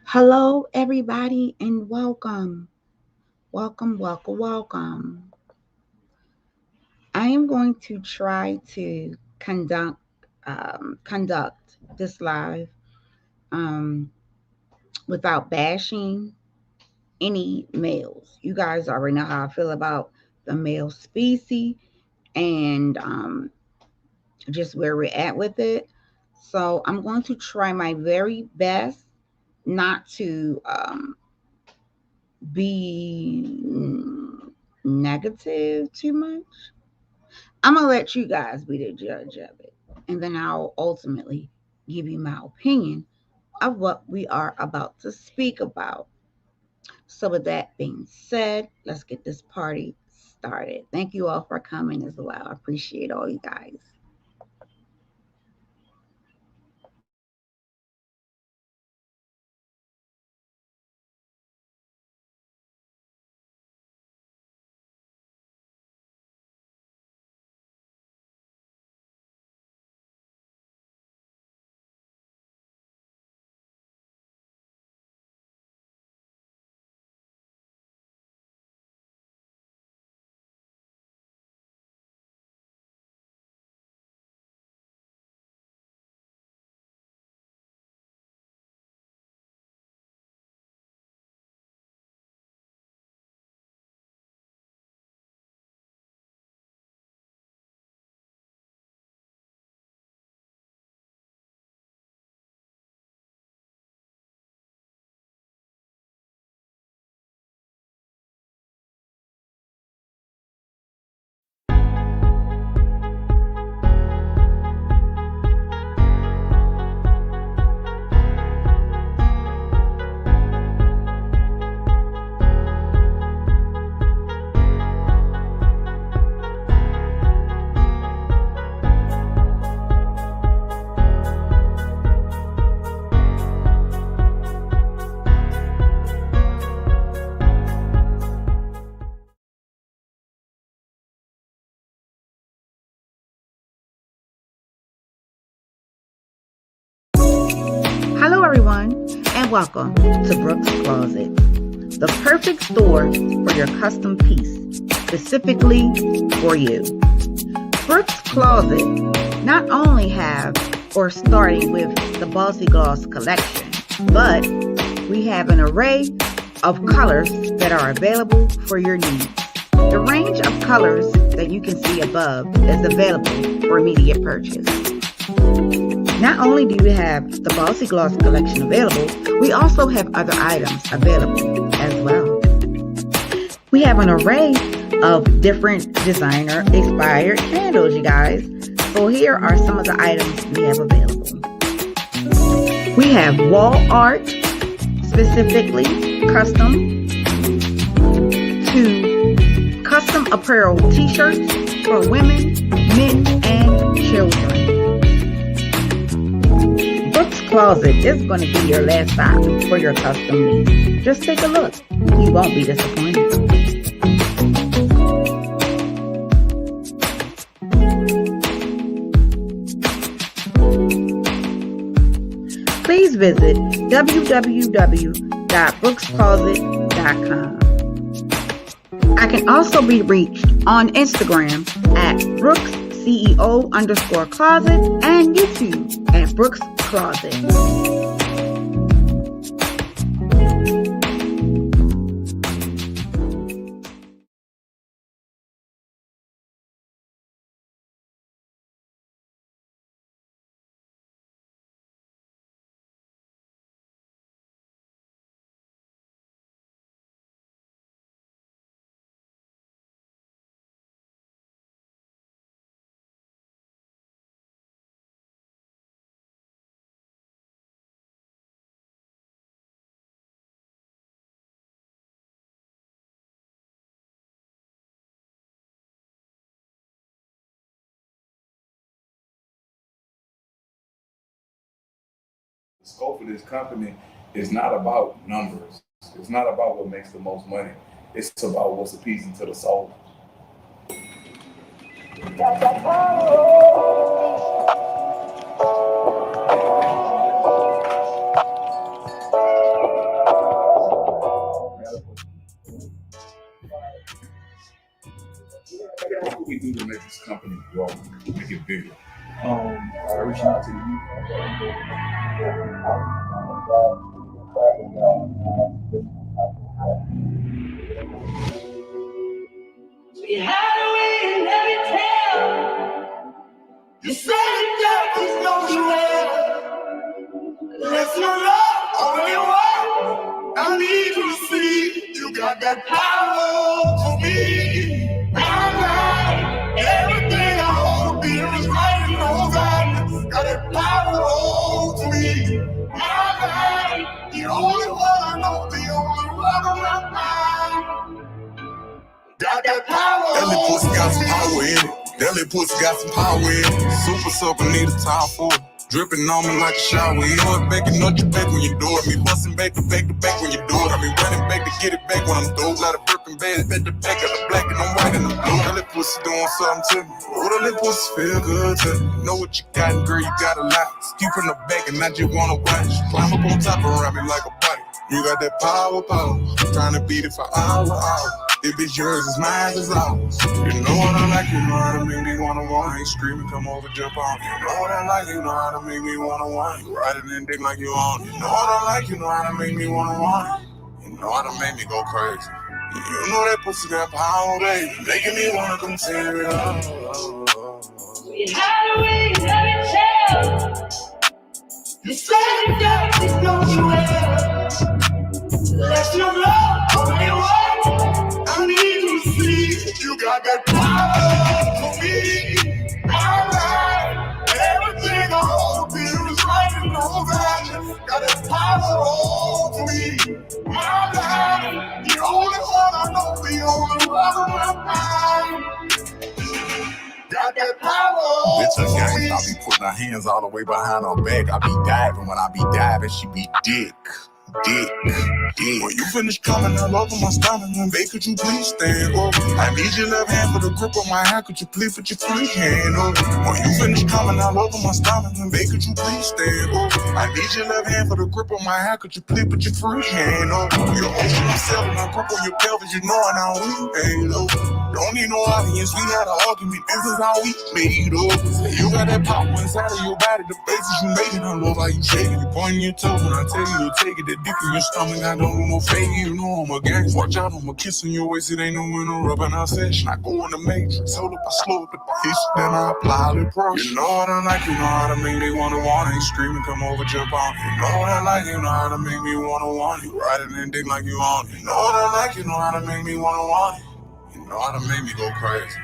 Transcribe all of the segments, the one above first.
Hello, everybody, and welcome. Welcome, welcome, welcome. I am going to try to conduct this live um, without bashing any males. You guys already know how I feel about the male species and just where we're at with it. So I'm going to try my very best not to be negative too much. I'm gonna let you guys be the judge of it, and then I'll ultimately give you my opinion of what we are about to speak about. So, with that being said, let's get this party started. Thank you all for coming as well. I appreciate all you guys. Hello, everyone, and welcome to Brooks Closet, the perfect store for your custom piece, specifically for you. Brooks Closet not only have or starting with the Bossy Gloss collection, but we have an array of colors that are available for your needs. The range of colors that you can see above is available for immediate purchase. Not only do we have the Bossy Gloss collection available, we also have other items available as well. We have an array of different designer inspired candles, you guys. So here are some of the items we have available. We have wall art, specifically custom to custom apparel t-shirts for women, men, and children. Brooks Closet is going to be your last stop for your custom needs. Just take a look. You won't be disappointed. Please visit www.brookscloset.com. I can also be reached on Instagram at BrooksCEO_closet and YouTube at Brooks Closet. The scope of this company is not about numbers. It's not about what makes the most money. It's about what's appeasing to the soul. can we do to make this company grow, make it bigger? By reaching out to the youth. You had a way and let me tell. You said that is no you Let's your love only one. I need to see you got that power for me. My life, everything I hold dear is right in those eyes. Got that power over me. My life, the only one I know, the only one on my mind. Got that power. That little pussy got some power in it. That little pussy got some power in it. Super soaker, need a towel for it. Dripping on me like a shower. You know it back and not your back when you do it. Me busting back to back to back when you do it. I be running back to get it back when I'm through. Got a broken bed, back to back, got the black and I'm white and I'm blue. That little pussy doing something to me. Oh, that little pussy feel good to me. Know what you got, girl, you got a lot. Keep in the back and I just wanna watch. Climb up on top around me like a body. You got that power. Trying to beat it for hours. If it's yours, it's mine, it's ours. You know what I like, you know how to make me wanna want. Ain't screaming, come over, jump on. You know what I like, you know how to make me wanna want. You ride it and dick like you on. You know what I like, you know how to make me wanna want. You know how to make me go crazy. You know that pussy got power, baby, making me wanna come tear it up. You had a way, let me tell. You said that you know you will. Let your love only one. I need to see you got that power for me. My life, everything I hold dear is right in those eyes. Got that power over me. My life, the only one I know, the only one on my mind. Got that power. Bitch, a gang, I be putting her hands all the way behind her back. I be diving when I be diving, she be dick. When you finish coming all over my stomach, then babe, could you please stand over? I need your left hand for the grip on my hand, could you please put your free hand over? When you finish coming all over my stomach, then babe, could you please stand over? I need your left hand for the grip on my hand, could you please put your free hand over? Your ocean myself and I grip on your pelvis, you know I know we ain't over. Don't need no audience, we had an argument, this is how we made up. You got that power inside of your body, the faces you making, I love how you shaking, you pointing your toes when I tell you to take it, that dick in your stomach, I don't do no faking, you know I'm a gangster. Watch out, I'm a kissing your waist, it ain't no interrupting our session. I go in the matrix, hold up, I slow up the pace, then I apply the pressure. You know what I like, you know how to make me wanna want, ain't screaming, come over, jump on. You know what I like, you know how to make me wanna want, you ride it and dick like you on. You know what I like, you know how to make me wanna want. You know how to make me go crazy.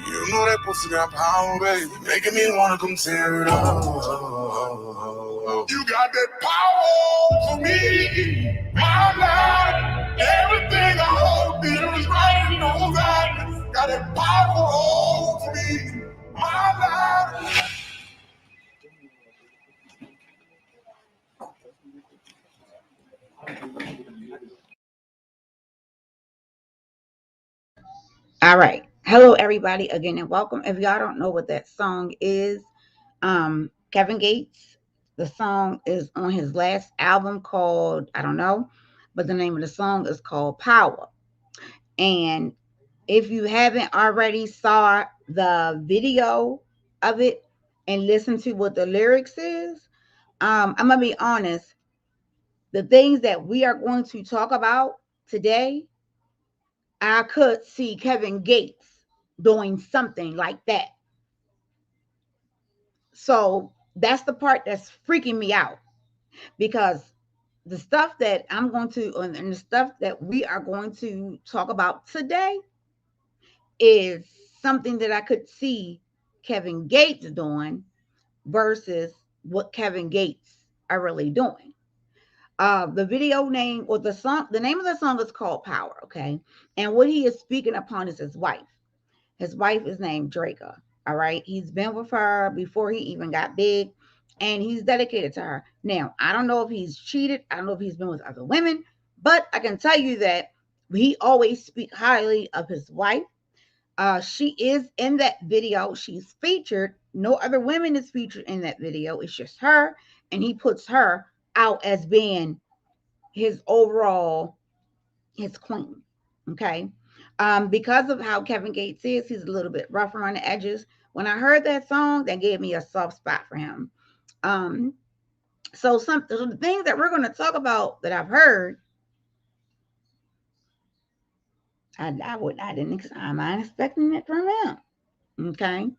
You know that pussy got power, baby, making me wanna come tear it up. You got that power for me. My life, everything I hold dear is right in those eyes. Got that power over me. My life. All right. Hello, everybody, again, and welcome. If y'all don't know what that song is, Kevin Gates, the song is on his last album called, I don't know, but the name of the song is called Power. And if you haven't already saw the video of it and listen to what the lyrics is, I'm going to be honest, the things that we are going to talk about today, I could see Kevin Gates doing something like that. So that's the part that's freaking me out, because the stuff that I'm going to, and the stuff that we are going to talk about today is something that I could see Kevin Gates doing versus what Kevin Gates are really doing. The video name, or the name of the song is called Power, okay? And what he is speaking upon is his wife. His wife is named Draca. All right. He's been with her before he even got big, and he's dedicated to her. Now, I don't know if he's cheated. I don't know if he's been with other women, but I can tell you that he always speak highly of his wife. She is in that video. She's featured. No other women is featured in that video. It's just her, and he puts her out as being his overall his queen. Okay. Because of how Kevin Gates is, he's a little bit rougher on the edges. When I heard that song, that gave me a soft spot for him. Um, so the things that we're going to talk about that I've heard, I'm not expecting it from him. Okay.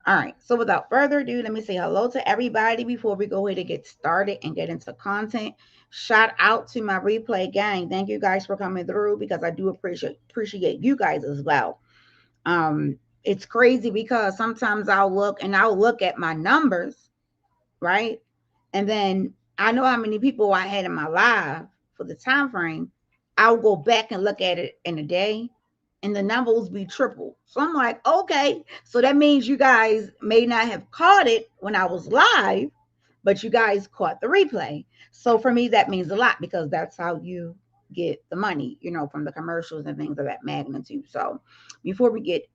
All right. So without further ado, let me say hello to everybody before we go ahead and get started and get into content. Shout out to my replay gang. Thank you guys for coming through because I do appreciate you guys as well. It's crazy because sometimes I'll look at my numbers, right? And then I know how many people I had in my live for the time frame. I'll go back and look at it in a day, and the numbers be triple. So I'm like, okay, so that means you guys may not have caught it when I was live, but you guys caught the replay. So for me, that means a lot because that's how you get the money, from the commercials and things of that magnitude. So before we get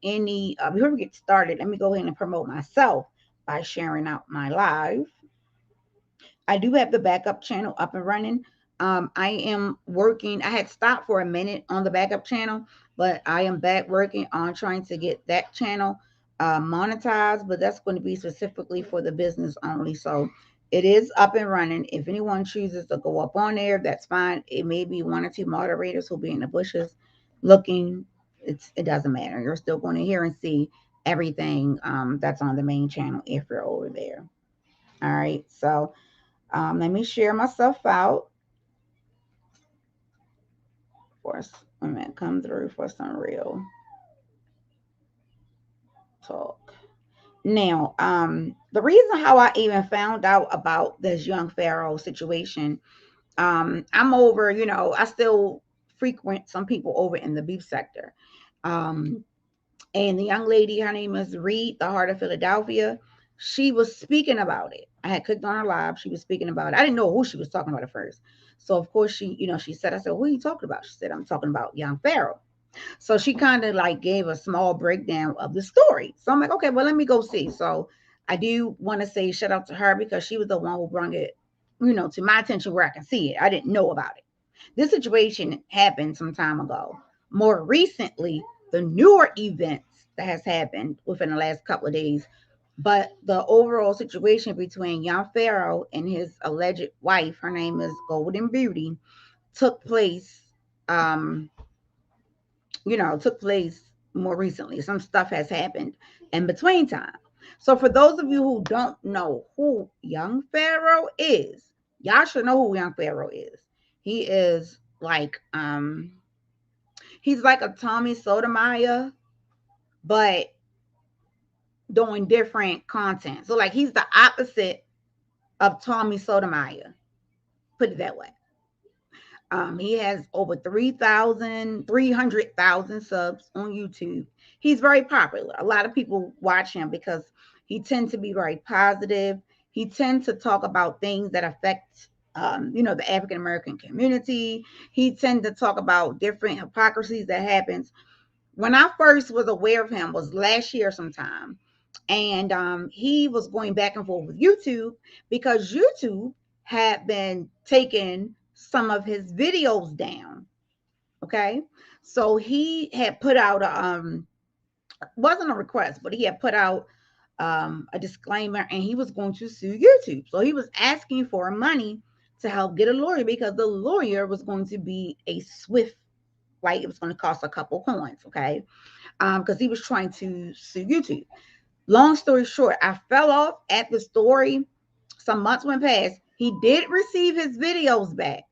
started, let me go ahead and promote myself by sharing out my live. I do have the backup channel up and running. I am working. I had stopped for a minute on the backup channel, but I am back working on trying to get that channel monetized. But that's going to be specifically for the business only. So it is up and running. If anyone chooses to go up on there, that's fine. It may be one or two moderators who'll be in the bushes looking. It doesn't matter. You're still going to hear and see everything that's on the main channel if you're over there. All right. So let me share myself out for a minute. Come through for some real talk. Now, the reason how I even found out about this young Pharaoh situation, I'm over, I still frequent some people over in the beef sector. And the young lady, her name is Reed, the Heart of Philadelphia. She was speaking about it. I had clicked on her live. She was speaking about it. I didn't know who she was talking about at first. So of course she said, I said, who are you talking about? She said, I'm talking about young Pharaoh. So she kind of like gave a small breakdown of the story. So I'm like, okay, well, let me go see. So I do want to say shout out to her because she was the one who brought it, to my attention where I can see it. I didn't know about it. This situation happened some time ago. More recently, the newer events that has happened within the last couple of days, but the overall situation between young Pharaoh and his alleged wife, her name is Golden Beauty, took place took place more recently. Some stuff has happened in between time. So for those of you who don't know who young Pharaoh is, y'all should know who young Pharaoh is. He is like he's like a Tommy Sotomayor, but doing different content. So like he's the opposite of Tommy Sotomayor. Put it that way. He has over 300,000 subs on YouTube. He's very popular. A lot of people watch him because he tends to be very positive. He tends to talk about things that affect, the African American community. He tends to talk about different hypocrisies that happens. When I first was aware of him was last year sometime, and he was going back and forth with YouTube because YouTube had been taking some of his videos down. Okay, so he had put out wasn't a request, but he had put out a disclaimer, and he was going to sue YouTube. So he was asking for money to help get a lawyer because the lawyer was going to be a swift, like it was going to cost a couple coins. Okay, because he was trying to sue YouTube. Long story short, I fell off at the story. Some months went past. He did receive his videos back.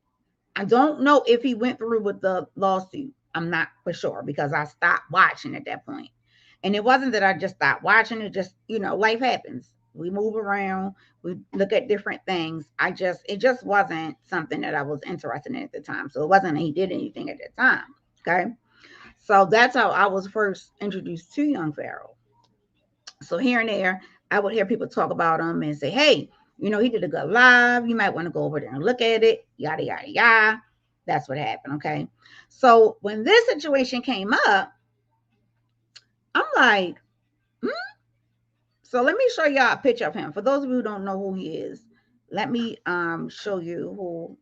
I don't know if he went through with the lawsuit. I'm not for sure because I stopped watching at that point. And it wasn't that I just stopped watching. It just, life happens. We move around. We look at different things. It just wasn't something that I was interested in at the time. So it wasn't that he did anything at that time. Okay. So that's how I was first introduced to young Pharaoh. So here and there, I would hear people talk about him and say, hey, he did a good live. You might want to go over there and look at it. Yada, yada, yada. That's what happened. Okay. So when this situation came up, I'm like, hmm? So let me show y'all a picture of him. For those of you who don't know who he is, let me show you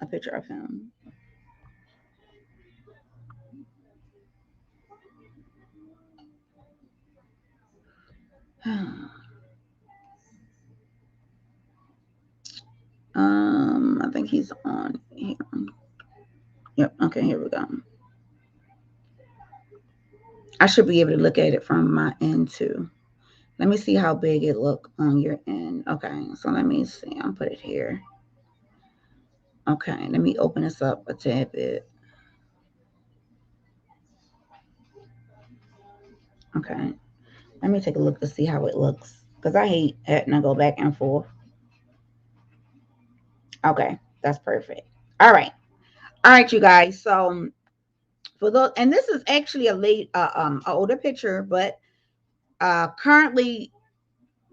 a picture of him. I think he's on here. Yep. Okay, here we go. I should be able to look at it from my end too. Let me see how big it look on your end. Okay, so let me see. I'll put it here. Okay, let me open this up a tad bit. Okay, let me take a look to see how it looks because I hate having to go back and forth. Okay, that's perfect. All right, you guys. So for those, and this is actually a older picture, but currently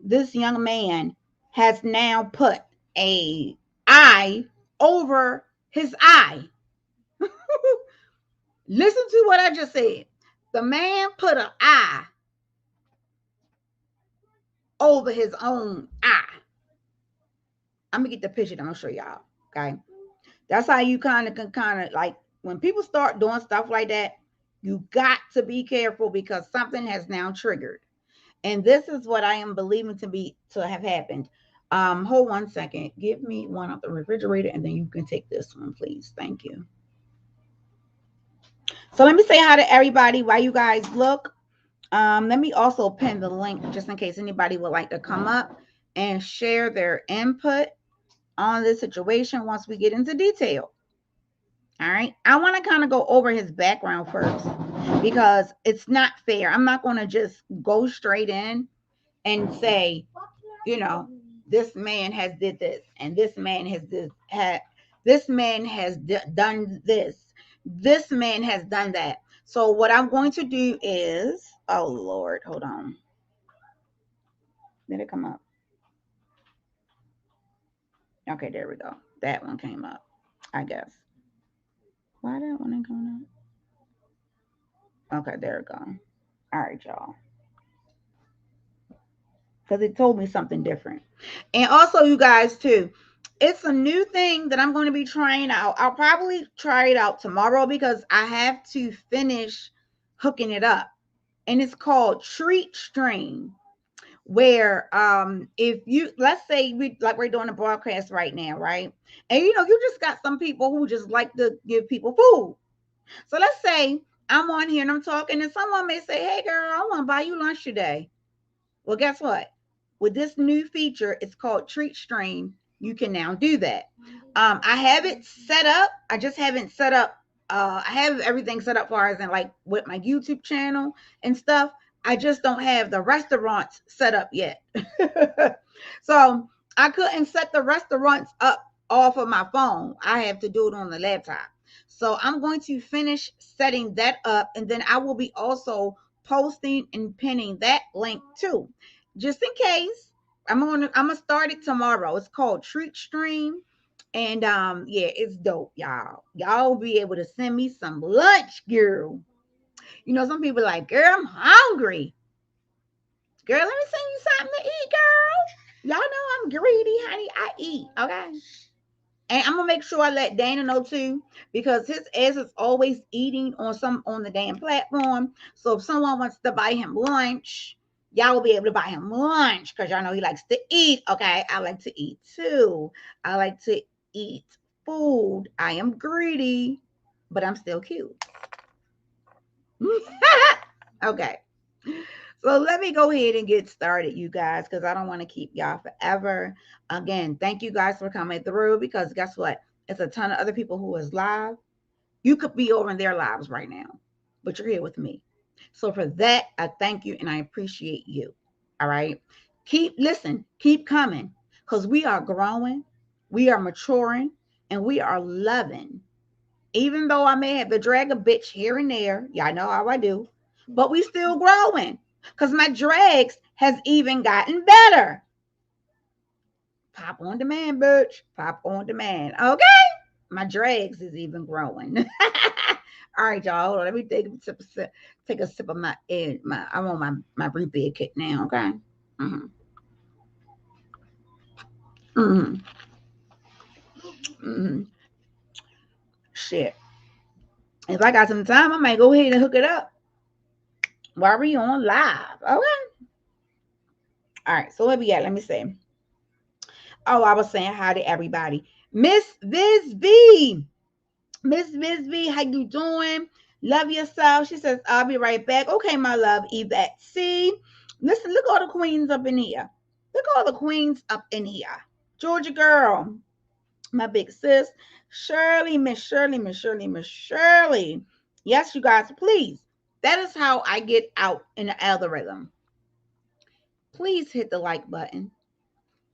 this young man has now put a eye over his eye. Listen to what I just said. The man put an eye over his own eye. I'm gonna get the picture. I'm gonna show y'all. Okay, that's how you kind of like when people start doing stuff like that. You got to be careful because something has now triggered, and this is what I am believing to have happened. Hold 1 second. Give me one of the refrigerator, and then you can take this one, please. Thank you. So let me say hi to everybody while you guys look. Let me also pin the link just in case anybody would like to come up and share their input on this situation once we get into detail. All right. I want to kind of go over his background first because it's not fair. I'm not going to just go straight in and say, you know, this man has did this and this man has done this. This man has done that. So what I'm going to do is, oh Lord, hold on. Did it come up? Okay, there we go. That one came up, I guess. Why that one ain't coming up? Okay, there we go. All right, y'all. Because it told me something different. And also, you guys, too, it's a new thing that I'm going to be trying out. I'll probably try it out tomorrow because I have to finish hooking it up. And it's called Treat Stream. Where if you let's say we're doing a broadcast right now, right? And you just got some people who just like to give people food. So let's say I'm on here and I'm talking, and someone may say, "Hey girl, I want to buy you lunch today." Well, guess what? With this new feature, it's called Treat Stream. You can now do that. I have it set up. I just haven't set up. I have everything set up far as in like with my YouTube channel and stuff. I just don't have the restaurants set up yet. So I couldn't set the restaurants up off of my phone. I have to do it on the laptop. So I'm going to finish setting that up, and then I will be also posting and pinning that link too, just in case. I'm gonna start it tomorrow. It's called Treat Stream, and yeah, it's dope, y'all. Y'all will be able to send me some lunch, girl. Some people like, girl, I'm hungry. Girl, let me send you something to eat, girl. Y'all know I'm greedy, honey. I eat, okay? And I'm gonna make sure I let Dana know too, because his ass is always eating on the damn platform. So if someone wants to buy him lunch, y'all will be able to buy him lunch because y'all know he likes to eat. Okay, I like to eat too. I like to eat food. I am greedy, but I'm still cute. Okay. So let me go ahead and get started, you guys, because I don't want to keep y'all forever. Again, thank you guys for coming through because guess what? It's a ton of other people who is live. You could be over in their lives right now, but you're here with me. So for that, I thank you and I appreciate you. All right. Keep coming because we are growing, we are maturing, and we are loving. Even though I may have to drag a bitch here and there, y'all know how I do, but we still growing because my drags has even gotten better. Pop on demand, bitch. Pop on demand. Okay. My drags is even growing. All right, y'all. Hold on. Let me take a sip of I'm on my root beer kit now, okay? Mm-hmm. Mm-hmm. Mm-hmm. Shit. If I got some time, I might go ahead and hook it up while we on live. Okay. All right, so what we got? Let me see. Oh, I was saying hi to everybody. Miss Viz V. Miss Viz V, how you doing? Love yourself. She says, I'll be right back. Okay, my love, Yvette C. Listen, look all the queens up in here. Look all the queens up in here. Georgia girl, my big sis. Shirley, Miss Shirley, Miss Shirley, Miss Shirley. Yes, you guys, please. That is how I get out in the algorithm. Please hit the like button.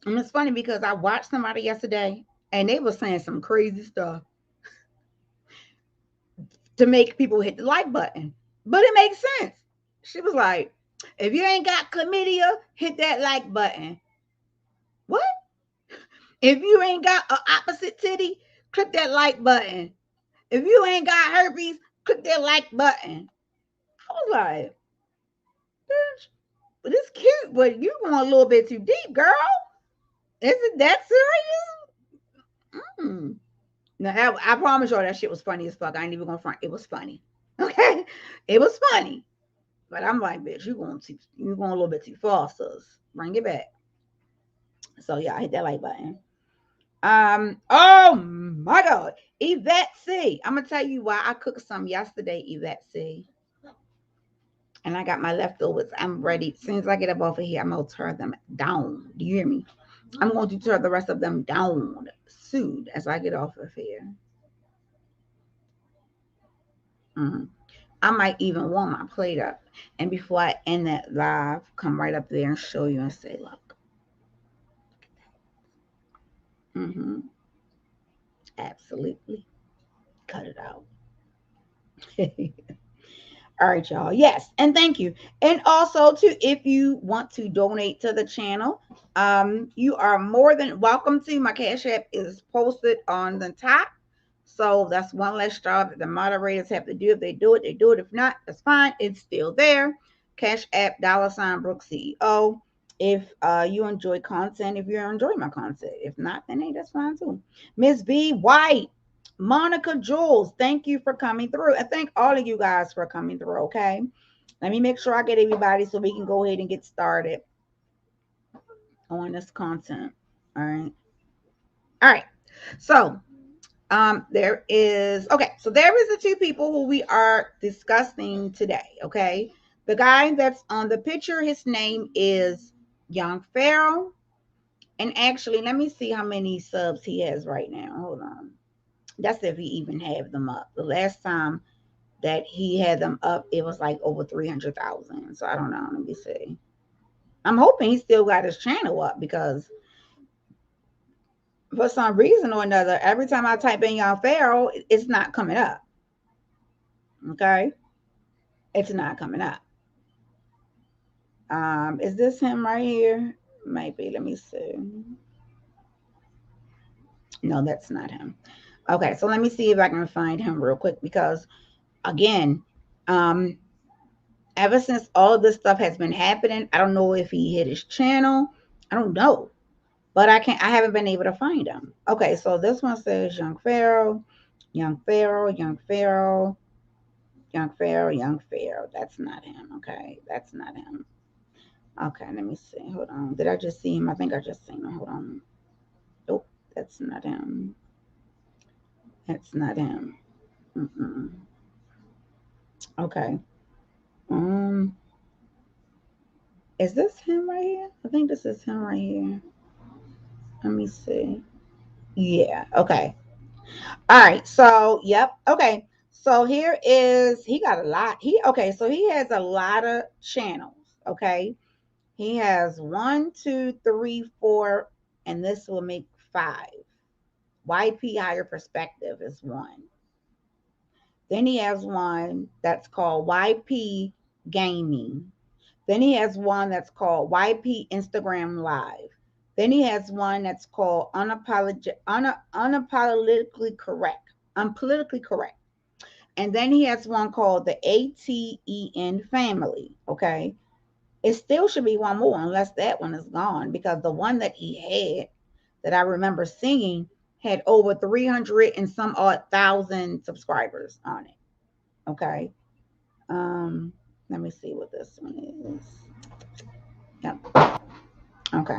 And it's funny because I watched somebody yesterday and they were saying some crazy stuff to make people hit the like button. But it makes sense. She was like, if you ain't got chlamydia, hit that like button. What? If you ain't got an opposite titty, click that like button. If you ain't got herpes, click that like button. I was like, bitch, but it's cute, but you going a little bit too deep, girl. Is it that serious? Mm. Now, I promise y'all that shit was funny as fuck. I ain't even gonna front. It was funny. Okay? It was funny. But I'm like, bitch, you're going a little bit too far, sis. Bring it back. So yeah, I hit that like button. Oh my God. Yvette C. I'm gonna tell you why I cooked some yesterday, Yvette C. And I got my leftovers. I'm ready. As soon as I get up off of here, I'm gonna turn them down. Do you hear me? I'm going to turn the rest of them down soon as I get off of here. I might even warm my plate up. And before I end that live, come right up there and show you and say, look. Absolutely. Cut it out. All right, y'all. Yes, and thank you. And also, too, if you want to donate to the channel, you are more than welcome to. My Cash App is posted on the top. So that's one less job that the moderators have to do. If they do it, they do it. If not, that's fine. It's still there. Cash App, $Brooke CEO. If you enjoy content, if you enjoy my content. If not, then hey, that's fine too. Miss B White. Monica Jules, thank you for coming through. And thank all of you guys for coming through, okay? Let me make sure I get everybody so we can go ahead and get started on this content. All right. All right. So there is the two people who we are discussing today, okay? The guy that's on the picture, his name is Young Pharaoh. And actually, let me see how many subs he has right now. Hold on. That's if he even have them up. The last time that he had them up, it was like over 300,000. So I don't know. Let me see. I'm hoping he still got his channel up because for some reason or another, every time I type in Young Pharaoh, it's not coming up. Okay? It's not coming up. Is this him right here? Maybe. Let me see. No, that's not him. Okay, so let me see if I can find him real quick because again, ever since all of this stuff has been happening, I don't know if he hit his channel. I don't know. But I haven't been able to find him. Okay, so this one says Young Pharaoh, Young Pharaoh, Young Pharaoh, Young Pharaoh, Young Pharaoh. That's not him. Okay, that's not him. Okay, let me see. Hold on. Did I just see him? I think I just seen him. Hold on. Nope, that's not him. That's not him. Okay. Is this him right here? I think this is him right here. Let me see. Yeah. Okay. All right. So, yep. Okay. So here is, he got a lot. So he has a lot of channels. Okay. He has 1, 2, 3, 4, and this will make 5. YP Higher Perspective is one. Then he has one that's called YP Gaming. Then he has one that's called YP Instagram Live. Then he has one that's called unapologetically correct. Unpolitically correct. And then he has one called the ATEN Family. Okay. It still should be one more unless that one is gone because the one that he had that I remember seeing had over 300 and some odd thousand subscribers on it. Okay. Let me see what this one is. Yep. Okay.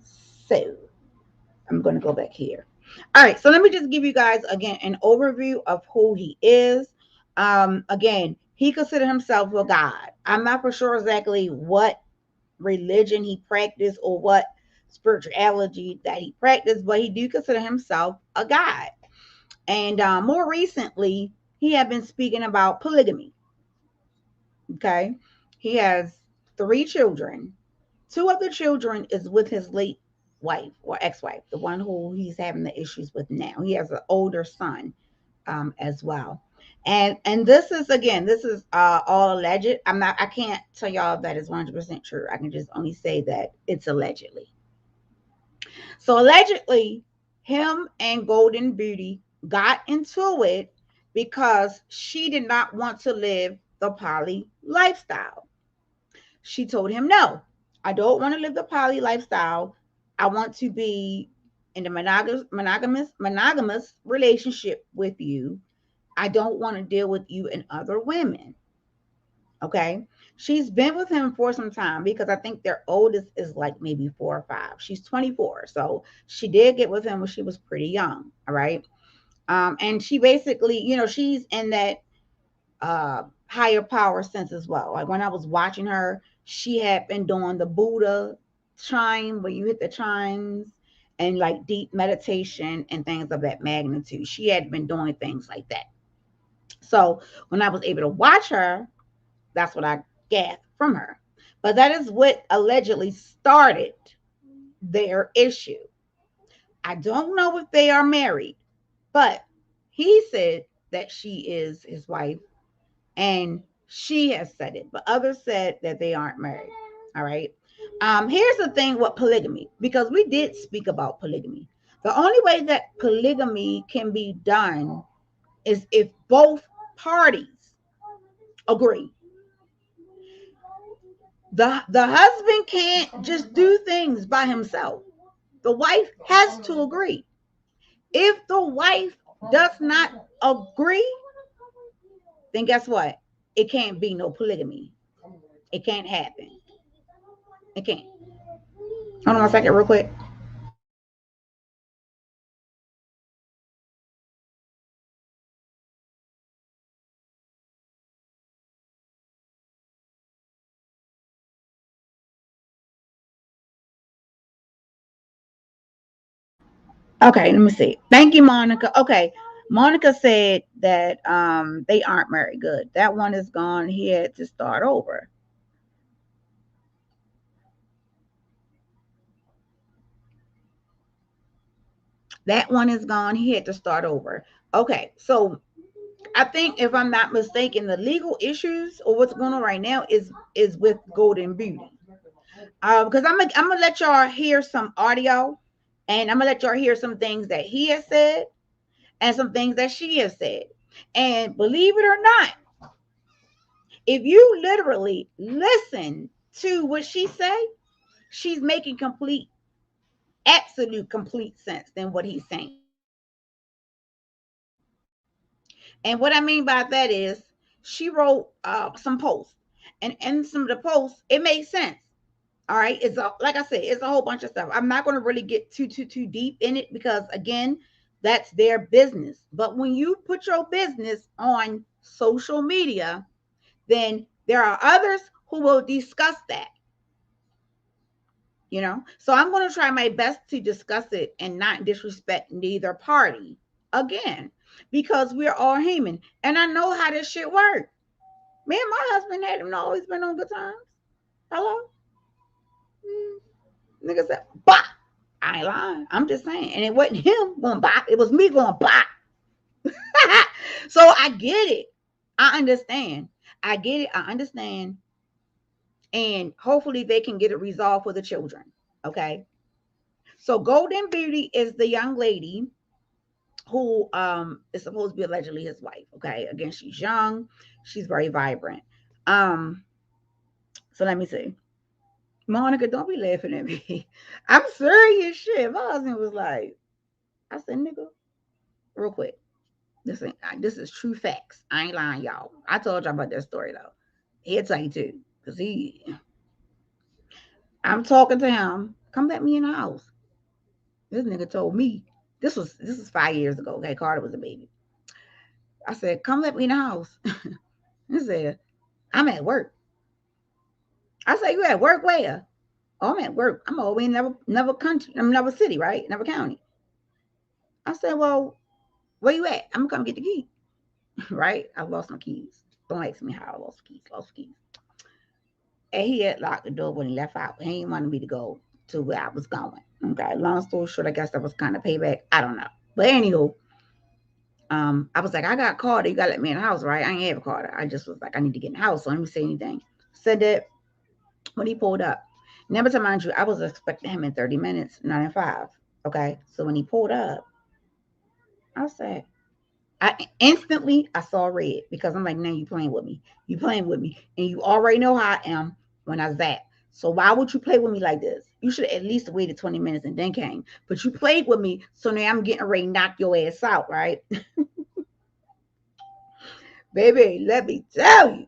So I'm going to go back here. All right. So let me just give you guys again an overview of who he is. Again, he considered himself a god. I'm not for sure exactly what religion he practiced or what spirituality that he practiced, but he do consider himself a god. And more recently, he had been speaking about polygamy. Okay, he has 3 children. 2 of the children is with his late wife or ex-wife, the one who he's having the issues with now. He has an older son as well. And this is again, this is all alleged. I can't tell y'all that is 100% true. I can just only say that it's allegedly. So allegedly, him and Golden Beauty got into it because she did not want to live the poly lifestyle. She told him, no, I don't want to live the poly lifestyle. I want to be in a monogamous relationship with you. I don't want to deal with you and other women. Okay. She's been with him for some time because I think their oldest is like maybe 4 or 5. She's 24. So she did get with him when she was pretty young. All right. And she basically, she's in that higher power sense as well. Like when I was watching her, she had been doing the Buddha chime where you hit the chimes and like deep meditation and things of that magnitude. She had been doing things like that. So when I was able to watch her, that's what I gathered from her. But that is what allegedly started their issue. I don't know if they are married, but he said that she is his wife and she has said it, but others said that they aren't married. All right. Here's the thing with polygamy, because we did speak about polygamy. The only way that polygamy can be done is if both parties agree. The husband can't just do things by himself. The wife has to agree. If the wife does not agree, then guess what? It can't be no polygamy. It can't happen. It can't. Hold on 1 second, real quick. Okay, let me see. Thank you, Monica. Okay, Monica said that they aren't married. Good. That one is gone. He had to start over. That one is gone. He had to start over. Okay, so I think if I'm not mistaken, the legal issues or what's going on right now is with Golden Beauty. Because I'm gonna let y'all hear some audio, and I'm gonna let y'all hear some things that he has said and some things that she has said. And believe it or not, if you literally listen to what she say, she's making absolute complete sense than what he's saying. And what I mean by that is she wrote some posts, and in some of the posts, it makes sense. All right, like I said, it's a whole bunch of stuff. I'm not going to really get too deep in it because again, that's their business. But when you put your business on social media, then there are others who will discuss that. So I'm going to try my best to discuss it and not disrespect neither party again, because we're all human, and I know how this shit works. Me and my husband hadn't always been on good terms. Hello. Nigga said bah. I ain't lying, I'm just saying. And it wasn't him going bah, it was me going bah. So I get it, I understand, I get it, I understand. And hopefully they can get it resolved for the children. Okay. So Golden Beauty is the young lady who is supposed to be allegedly his wife. Okay. Again, she's young, she's very vibrant. Um, so let me see. Monica, don't be laughing at me. I'm serious shit. My husband was like, I said, nigga, real quick. This is true facts. I ain't lying, y'all. I told y'all about that story though. He'll tell you too. Cause he I'm talking to him. Come let me in the house. This nigga told me this was 5 years ago. Okay, Carter was a baby. I said, come let me in the house. He said, I'm at work. I said, you at work where? Oh, I'm at work. I'm over in never country. I'm never city, right? Never county. I said, well, where you at? I'm gonna come get the key. Right? I lost my keys. Don't ask me how I lost the keys. Lost the keys. And he had locked the door when he left out. He didn't want me to go to where I was going. Okay. Long story short, I guess that was kind of payback. I don't know. But anywho, I was like, I got Carter. You gotta let me in the house, right? I ain't have a Carter. I just was like, I need to get in the house. So let me say anything. Said that when he pulled up. Never to mind you, I was expecting him in 30 minutes, not in 5. Okay. So when he pulled up, I said, I saw red because I'm like, now you playing with me. You playing with me. And you already know how I am when I zap. So why would you play with me like this? You should have at least waited 20 minutes and then came. But you played with me, so now I'm getting ready to knock your ass out, right? Baby, let me tell you.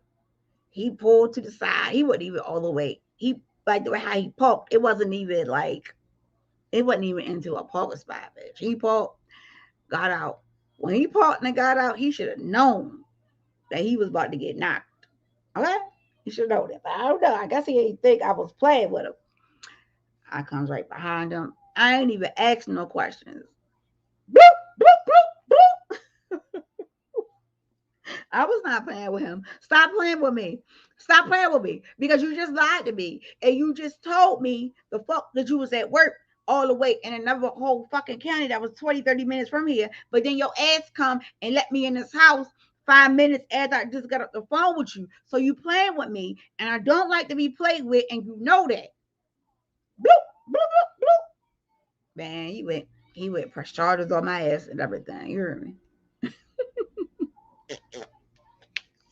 He pulled to the side. He wasn't even all the way. He like the way how he parked, it wasn't even into a parking spot, bitch. He parked, got out. When he parked and got out, he should have known that he was about to get knocked. Okay? You should know that. But I don't know. I guess he didn't think I was playing with him. I comes right behind him. I ain't even asked no questions. Bloop, bloop, bloop, bloop. I was not playing with him. Stop playing with me. Stop playing with me. Because you just lied to me. And you just told me the fuck that you was at work all the way in another whole fucking county that was 20, 30 minutes from here. But then your ass come and let me in this house 5 minutes after I just got off the phone with you. So you playing with me. And I don't like to be played with. And you know that. Bloop, bloop, bloop, bloop. Man, he went press charges on my ass and everything. You hear me?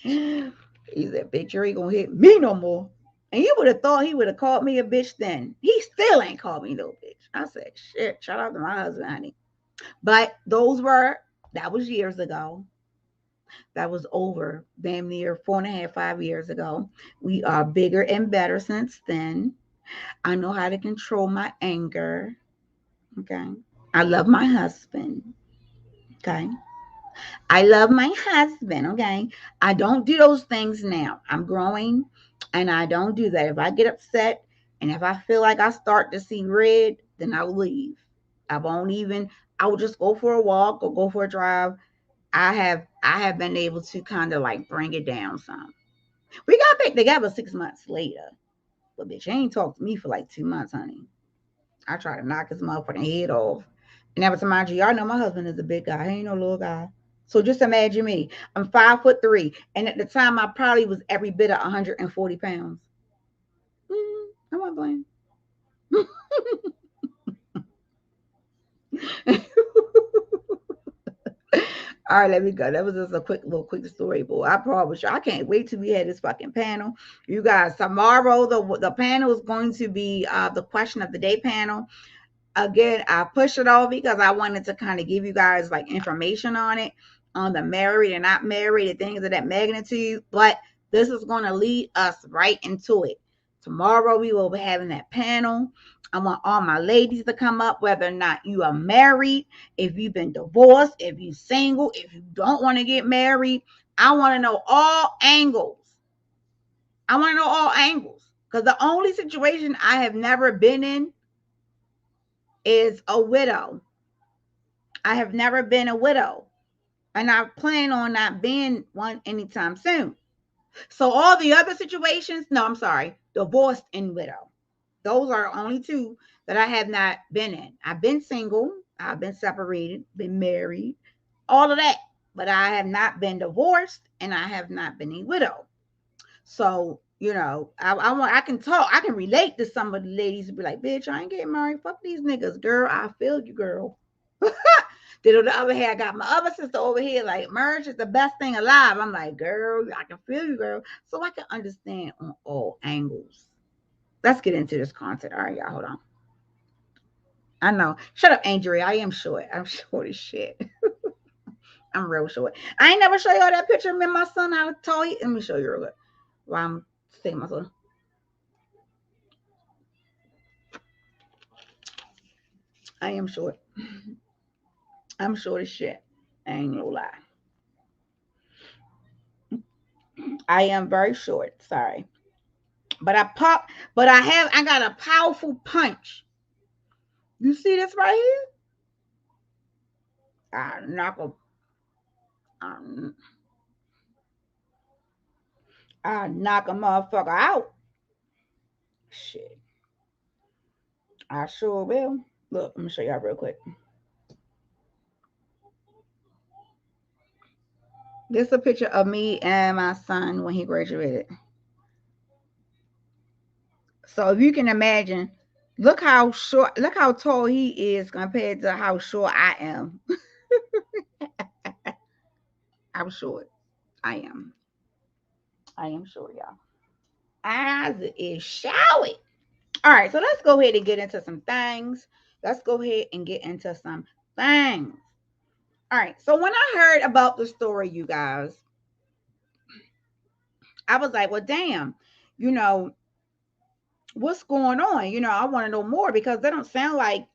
He said, bitch, you ain't gonna hit me no more. And you would have thought he would have called me a bitch then. He still ain't called me no bitch. I said, shit, shout out to my husband, honey. But that was years ago. That was over damn near 4.5, 5 years ago. We are bigger and better since then. I know how to control my anger. Okay. I love my husband. Okay. I love my husband, okay? I don't do those things now. I'm growing and I don't do that. If I get upset and if I feel like I start to see red, then I'll leave. I will just go for a walk or go for a drive. I have been able to kind of like bring it down some. We got back together 6 months later. But bitch, you ain't talked to me for like 2 months, honey. I try to knock his motherfucking head off. And never to mind you, y'all know my husband is a big guy. He ain't no little guy. So just imagine me. I'm 5'3", and at the time I probably was every bit of 140 pounds. I wasn't playing. All right, let me go. That was just a quick story, boy. I promise you, I can't wait till we have this fucking panel. You guys, tomorrow the panel is going to be the question of the day panel. Again, I pushed it off because I wanted to kind of give you guys like information on it, on the married and not married and things of that magnitude. But this is going to lead us right into it. Tomorrow we will be having that panel. I want all my ladies to come up, whether or not you are married, if you've been divorced, if you're single, if you don't want to get married. I want to know all angles. I want to know all angles. Because the only situation I have never been in is a widow. I have never been a widow. And I plan on not being one anytime soon. So all the other situations, no, I'm sorry, divorced and widow. Those are only two that I have not been in. I've been single, I've been separated, been married, all of that. But I have not been divorced and I have not been a widow. So, I can talk, I can relate to some of the ladies and be like, bitch, I ain't getting married. Fuck these niggas, girl. I feel you, girl. Then on the other hand, I got my other sister over here, like, marriage is the best thing alive. I'm like, girl, I can feel you, girl. So I can understand on all angles. Let's get into this content. All right, y'all, hold on. I know. Shut up, Andrea. I am short. I'm short as shit. I'm real short. I ain't never show y'all that picture of me and my son. How tall he. Let me show you real quick. While I'm saying my son. I am short. I'm short as shit. I ain't no lie. I am very short. Sorry. But I got a powerful punch. You see this right here? I I knock a motherfucker out. Shit. I sure will. Look, let me show y'all real quick. This is a picture of me and my son when he graduated. So if you can imagine, look how tall he is compared to how short I am. I'm short. I am. I am short, y'all. Eyes is showy. All right, so let's go ahead and get into some things. Let's go ahead and get into some things. All right, so when I heard about the story, you guys, I was like, well, damn, you know, what's going on? I want to know more because they don't sound like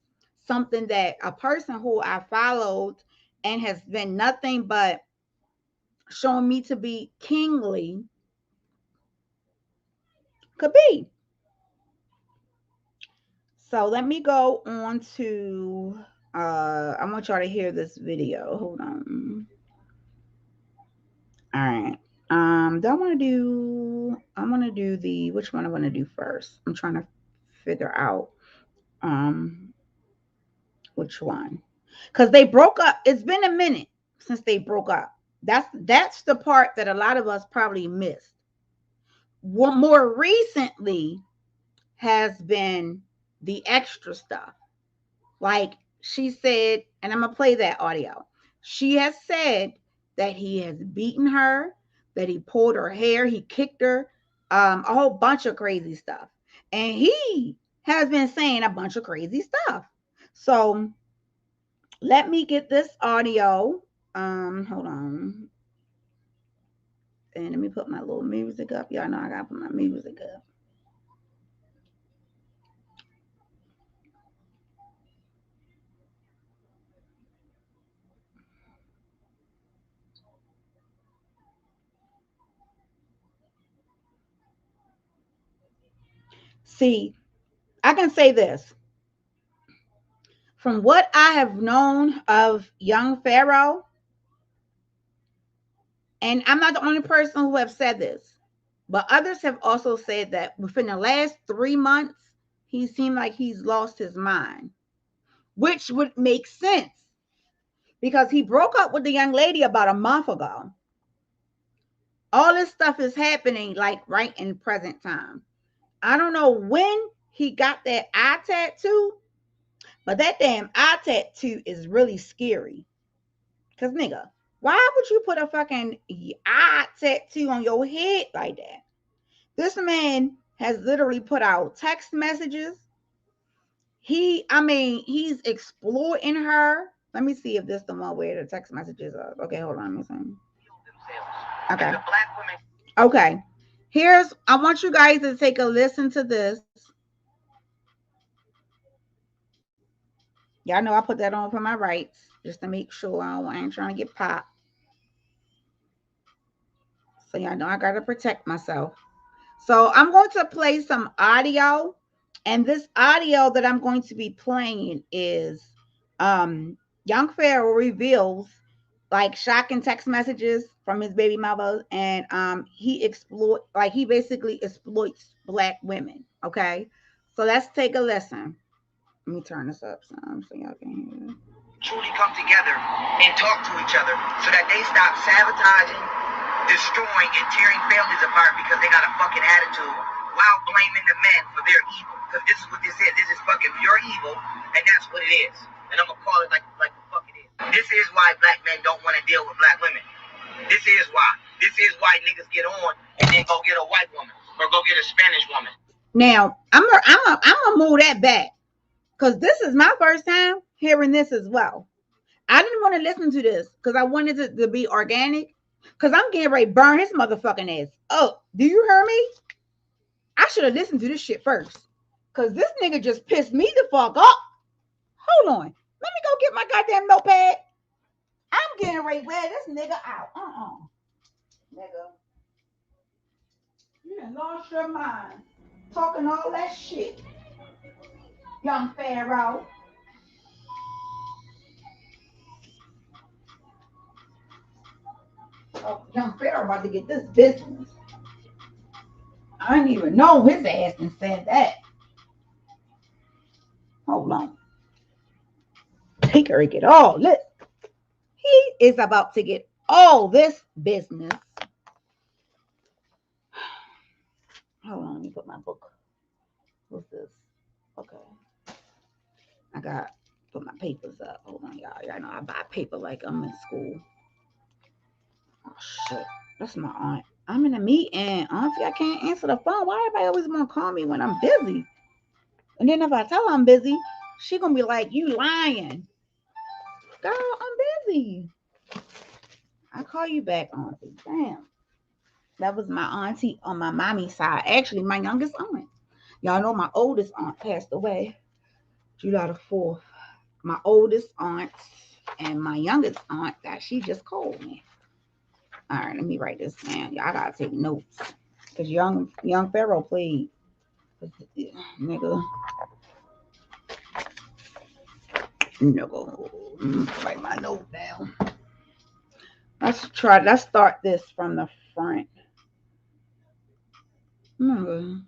something that a person who I followed and has been nothing but showing me to be kingly could be. So let me go on to I want y'all to hear this video. Hold on. All right. Do I want to do the which one I want to do first? I'm trying to figure out um which one. Cuz they broke up. It's been a minute since they broke up. That's the part that a lot of us probably missed. What more recently has been the extra stuff. Like she said, and I'm going to play that audio. She has said that he has beaten her, that he pulled her hair, he kicked her, a whole bunch of crazy stuff. And he has been saying a bunch of crazy stuff. So let me get this audio. Hold on. And let me put my little music up. Y'all know I got to put my music up. See, I can say this. From what I have known of young Pharaoh, and I'm not the only person who have said this, but others have also said that within the last 3 months, he seemed like he's lost his mind, which would make sense because he broke up with the young lady about a month ago. All this stuff is happening like right in present time. I don't know when he got that eye tattoo, but that damn eye tattoo is really scary. Cause nigga, why would you put a fucking eye tattoo on your head like that? This man has literally put out text messages. He's exploiting her. Let me see if this the one where the text messages are. Okay, hold on. Let me see. Okay. Okay. I want you guys to take a listen to this. Y'all know I put that on for my rights just to make sure I ain't trying to get popped. So y'all know I gotta protect myself. So I'm going to play some audio, and this audio that I'm going to be playing is young Pharaoh reveals like shocking text messages from his baby mother, and he basically exploits black women. Okay, so let's take a listen. Let me turn this up some so y'all can hear. Truly come together and talk to each other so that they stop sabotaging, destroying, and tearing families apart because they got a fucking attitude while blaming the men for their evil. Because this is what this is. This is fucking pure evil, and that's what it is. And I'm gonna call it like the fuck it is. This is why black men don't want to deal with black women. This is why. This is why niggas get on and then go get a white woman or go get a Spanish woman. Now I'm gonna move that back because this is my first time hearing this as well. I didn't want to listen to this because I wanted it to be organic. Because I'm getting ready to burn his motherfucking ass. Oh, do you hear me? I should have listened to this shit first. Because this nigga just pissed me the fuck off. Hold on. Let me go get my goddamn notepad. I'm getting ready to wear this nigga out. Nigga. You done lost your mind. Talking all that shit. Young Pharaoh. Oh, young Pharaoh about to get this business. I didn't even know his ass and said that. Hold on. Take her and get all this. He is about to get all this business. Hold on, let me put my book. What's this? Okay. I got put my papers up. Hold on, y'all. Y'all know I buy paper like I'm in school. Oh shit. That's my aunt. I'm in a meeting. Auntie, I can't answer the phone. Why everybody always want to call me when I'm busy? And then if I tell her I'm busy, she gonna be like, you lying. Girl, I'm busy. I'll call you back, Auntie. Damn. That was my auntie on my mommy's side. Actually, my youngest aunt. Y'all know my oldest aunt passed away July the 4th. My oldest aunt and my youngest aunt, that she just called me. All right, let me write this down. Y'all gotta take notes. Because young Pharaoh played. Nigga. Write my note down. Let's start this from the front. And I'm gonna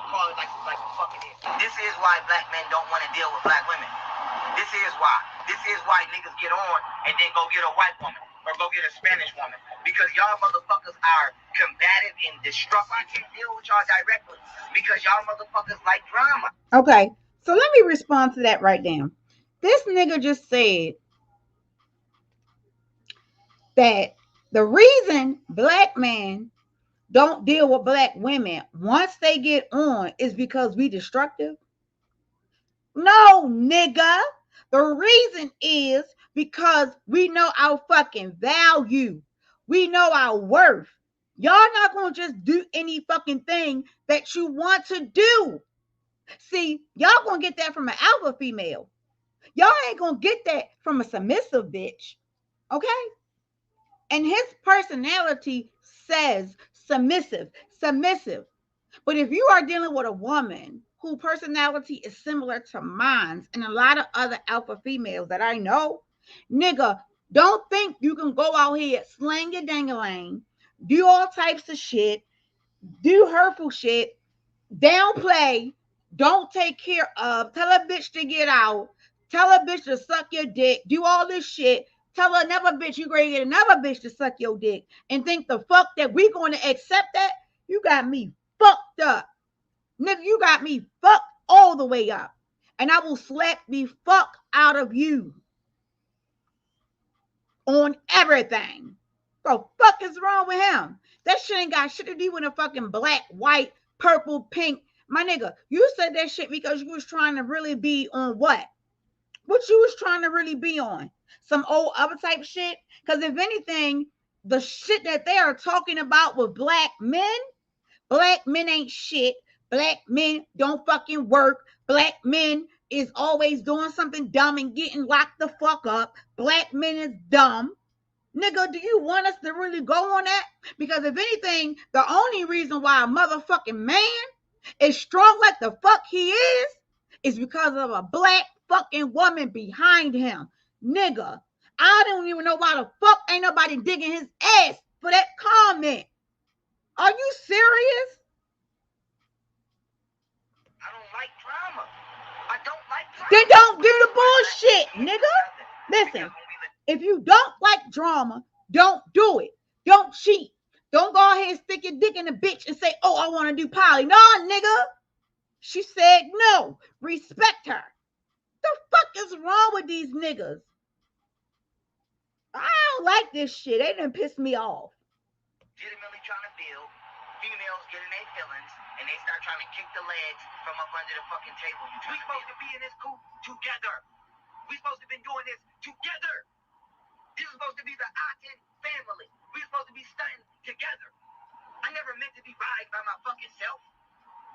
call it like the fuck it is. This is why black men don't want to deal with black women. This is why. This is why niggas get on and then go get a white woman or go get a Spanish woman. Because y'all motherfuckers are combative and destructive. I can't deal with y'all directly because y'all motherfuckers like drama. Okay, so let me respond to that right now. This nigga just said that the reason black men don't deal with black women once they get on is because we destructive. No, nigga. The reason is because we know our fucking value. We know our worth. Y'all not gonna just do any fucking thing that you want to do. See, y'all gonna get that from an alpha female. Y'all ain't gonna get that from a submissive bitch. Okay? And his personality says submissive. But if you are dealing with a woman whose personality is similar to mine and a lot of other alpha females that I know, nigga, don't think you can go out here, slang your dang-a-lang, do all types of shit, do hurtful shit, downplay, don't take care of, tell a bitch to get out, tell a bitch to suck your dick, do all this shit, tell another bitch you gonna get another bitch to suck your dick, and think the fuck that we gonna accept that? You got me fucked up. Nigga, you got me fucked all the way up. And I will slap the fuck out of you on everything. The fuck is wrong with him? That shit ain't got shit to do with a fucking black, white, purple, pink. My nigga, you said that shit because you was trying to really be on what? What you was trying to really be on? Some old other type shit? Because if anything, the shit that they are talking about with black men ain't shit. Black men don't fucking work. Black men is always doing something dumb and getting locked the fuck up. Black men is dumb. Nigga, do you want us to really go on that? Because if anything, the only reason why a motherfucking man is strong like the fuck he is because of a black fucking woman behind him. Nigga, I don't even know why the fuck ain't nobody digging his ass for that comment. Are you serious? I don't like drama. I don't like drama. Then don't do the bullshit, nigga. Listen, if you don't like drama, don't do it. Don't cheat. Don't go ahead and stick your dick in a bitch and say, oh, I want to do poly. No, nigga. She said no. Respect her. The fuck is wrong with these niggas? I don't like this shit. They done piss me off. Legitimately trying to build, females getting their feelings, and they start trying to kick the legs from up under the fucking table. We supposed to be in this coop together. We supposed to be doing this together. This is supposed to be the Aten family. We supposed to be stunting together. I never meant to be riding by my fucking self.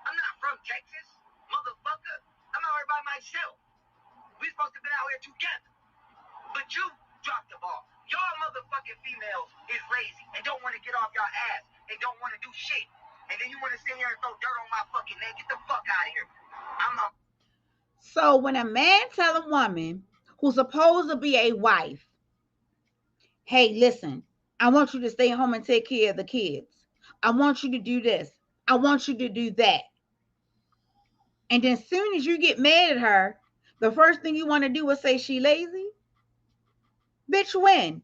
I'm not from Texas, motherfucker. I'm out here by myself. We supposed So when a man tell a woman who's supposed to be a wife, hey, listen, I want you to stay home and take care of the kids. I want you to do this. I want you to do that. And then as soon as you get mad at her, the first thing you want to do is say she lazy. Bitch, when?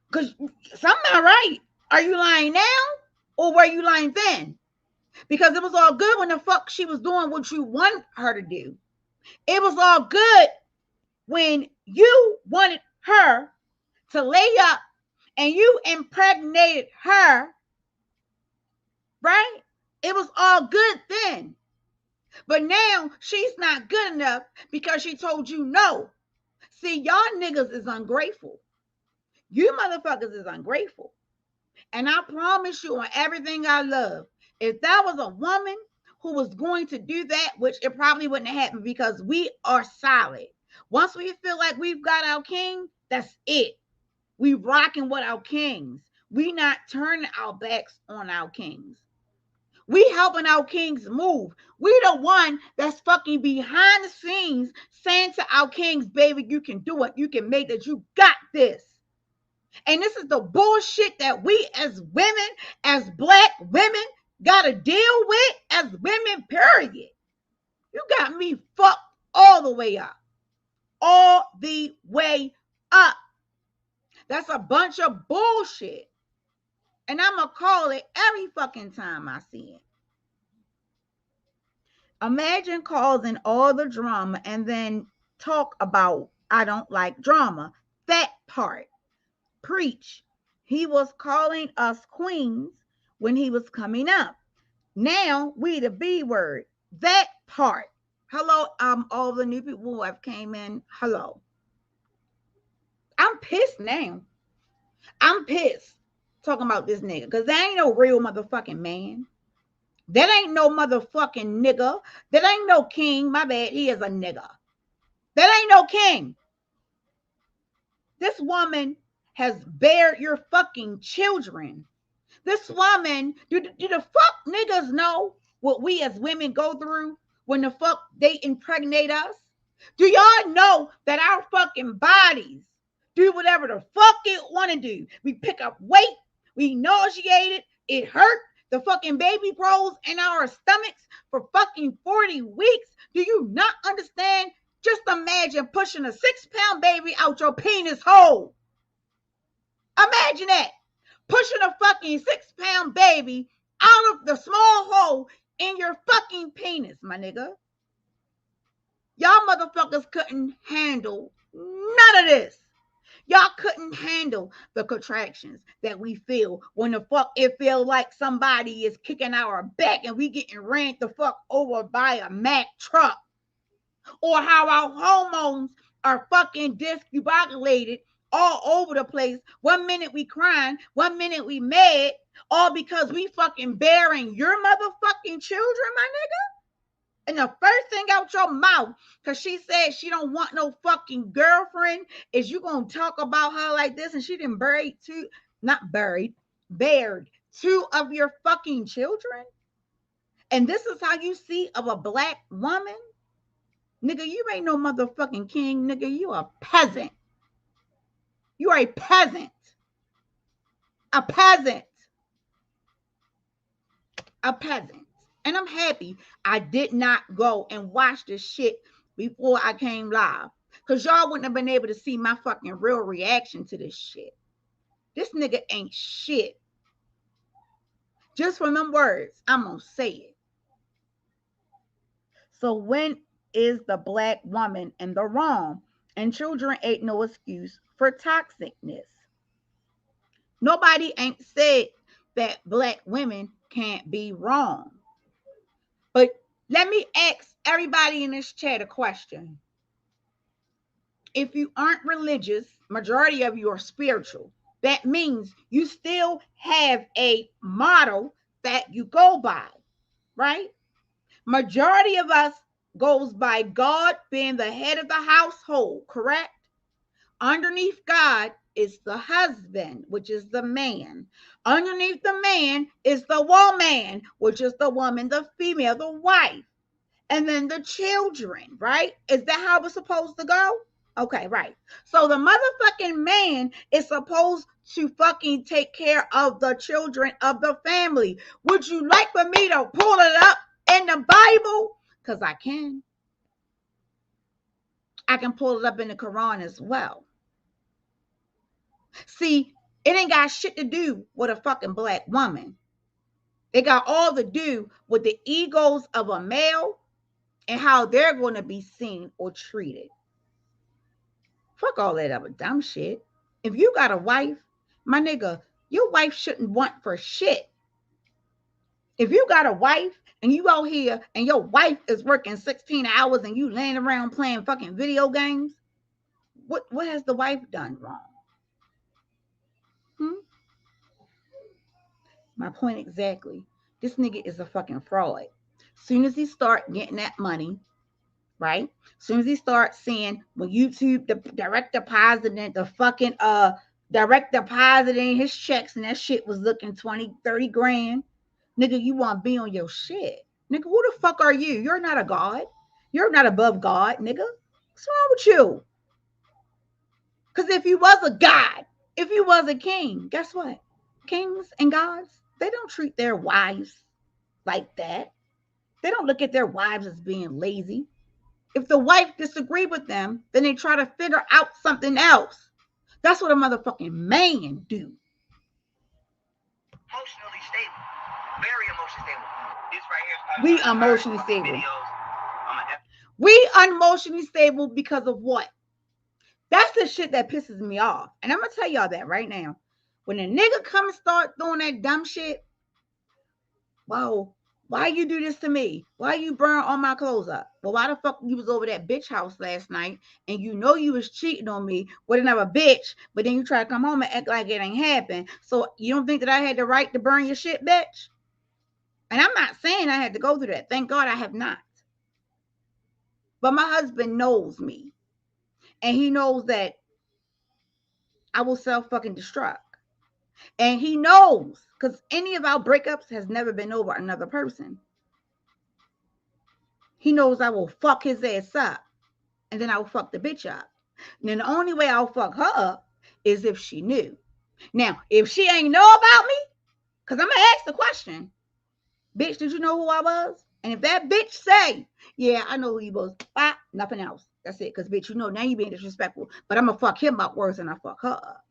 Because something not right. Are you lying now or were you lying then? Because it was all good when the fuck she was doing what you want her to do. It was all good when you wanted her to lay up and you impregnated her, right? It was all good then. But now she's not good enough because she told you no. See, y'all niggas is ungrateful. You motherfuckers is ungrateful. And I promise you on everything I love, if that was a woman who was going to do that, which it probably wouldn't have happened because we are solid. Once we feel like we've got our king, that's it. We rocking with our kings. We not turning our backs on our kings. We helping our kings move. We the one that's fucking behind the scenes saying to our kings, baby, you can do it. You can make it. You got this. And this is the bullshit that we as women, as black women, gotta deal with as women, period. You got me fucked all the way up. All the way up. That's a bunch of bullshit. And I'm gonna call it every fucking time I see it. Imagine causing all the drama and then talk about I don't like drama. That part. Preach. He was calling us queens when he was coming up. Now we the B word. That part. Hello, all the new people who have came in. Hello. I'm pissed now. I'm pissed talking about this nigga because that ain't no real motherfucking man. That ain't no motherfucking nigga. That ain't no king. My bad. He is a nigga. That ain't no king. This woman has bared your fucking children. This woman, do the fuck niggas know what we as women go through when the fuck they impregnate us? Do y'all know that our fucking bodies do whatever the fuck it want to do? We pick up weight, we nauseated, it hurt. The fucking baby grows in our stomachs for fucking 40 weeks. Do you not understand? Just imagine pushing a 6-pound baby out your penis hole. Imagine that. Pushing a fucking 6-pound baby out of the small hole in your fucking penis, my nigga. Y'all motherfuckers couldn't handle none of this. Y'all couldn't handle the contractions that we feel when the fuck it feels like somebody is kicking our back and we getting ran the fuck over by a Mack truck. Or how our hormones are fucking discombobulated all over the place. 1 minute we crying, 1 minute we mad, all because we fucking bearing your motherfucking children, my nigga. And the first thing out your mouth, because she said she don't want no fucking girlfriend, is you gonna talk about her like this, and she didn't bared 2 of your fucking children. And this is how you see of a black woman? Nigga, you ain't no motherfucking king, nigga. You a peasant. You are a peasant. A peasant. A peasant. And I'm happy I did not go and watch this shit before I came live. Because y'all wouldn't have been able to see my fucking real reaction to this shit. This nigga ain't shit. Just from them words, I'm gonna say it. So when is the black woman in the wrong? And children ain't no excuse for toxicness. Nobody ain't said that black women can't be wrong. But let me ask everybody in this chat a question. If you aren't religious, majority of you are spiritual. That means you still have a model that you go by, right? Majority of us goes by God being the head of the household, correct? Underneath God is the husband, which is the man. Underneath the man is the woman, which is the woman, the female, the wife. and then the children, right? Is that how it's supposed to go? Okay, right. So the motherfucking man is supposed to fucking take care of the children of the family. Would you like for me to pull it up in the Bible? Because I can. I can pull it up in the Quran as well. See, it ain't got shit to do with a fucking black woman. It got all to do with the egos of a male and how they're going to be seen or treated. Fuck all that other dumb shit. If you got a wife, my nigga, your wife shouldn't want for shit. If you got a wife and you out here and your wife is working 16 hours and you laying around playing fucking video games, what has the wife done wrong? My point exactly. This nigga is a fucking fraud. Soon as he start getting that money, right? Soon as he starts seeing when YouTube the direct depositing the fucking direct depositing his checks and that shit was looking 20, 30 grand. Nigga, you want to be on your shit. Nigga, who the fuck are you? You're not a god. You're not above God, nigga. What's wrong with you? Because if you was a god, if you was a king, guess what? Kings and gods, they don't treat their wives like that. They don't look at their wives as being lazy. If the wife disagree with them, then they try to figure out something else. That's what a motherfucking man do. Emotionally stable. Very emotionally stable. This right here is We emotionally stable. We unemotionally stable because of what? That's the shit that pisses me off. And I'm gonna tell y'all that right now. When a nigga come and start doing that dumb shit, wow, why you do this to me? Why you burn all my clothes up? Well, why the fuck you was over that bitch house last night and you know you was cheating on me with another bitch, but then you try to come home and act like it ain't happened. So you don't think that I had the right to burn your shit, bitch? And I'm not saying I had to go through that. Thank God I have not. But my husband knows me. And he knows that I will self fucking destruct. And he knows because any of our breakups has never been over another person. He knows I will fuck his ass up and then I'll fuck the bitch up. And then the only way I'll fuck her up is if she knew. Now, if she ain't know about me, because I'm going to ask the question, bitch, did you know who I was? And if that bitch say, yeah, I know who you was, nothing else. That's it. Because, bitch, you know, now you being disrespectful. But I'm going to fuck him up worse than I fuck her up.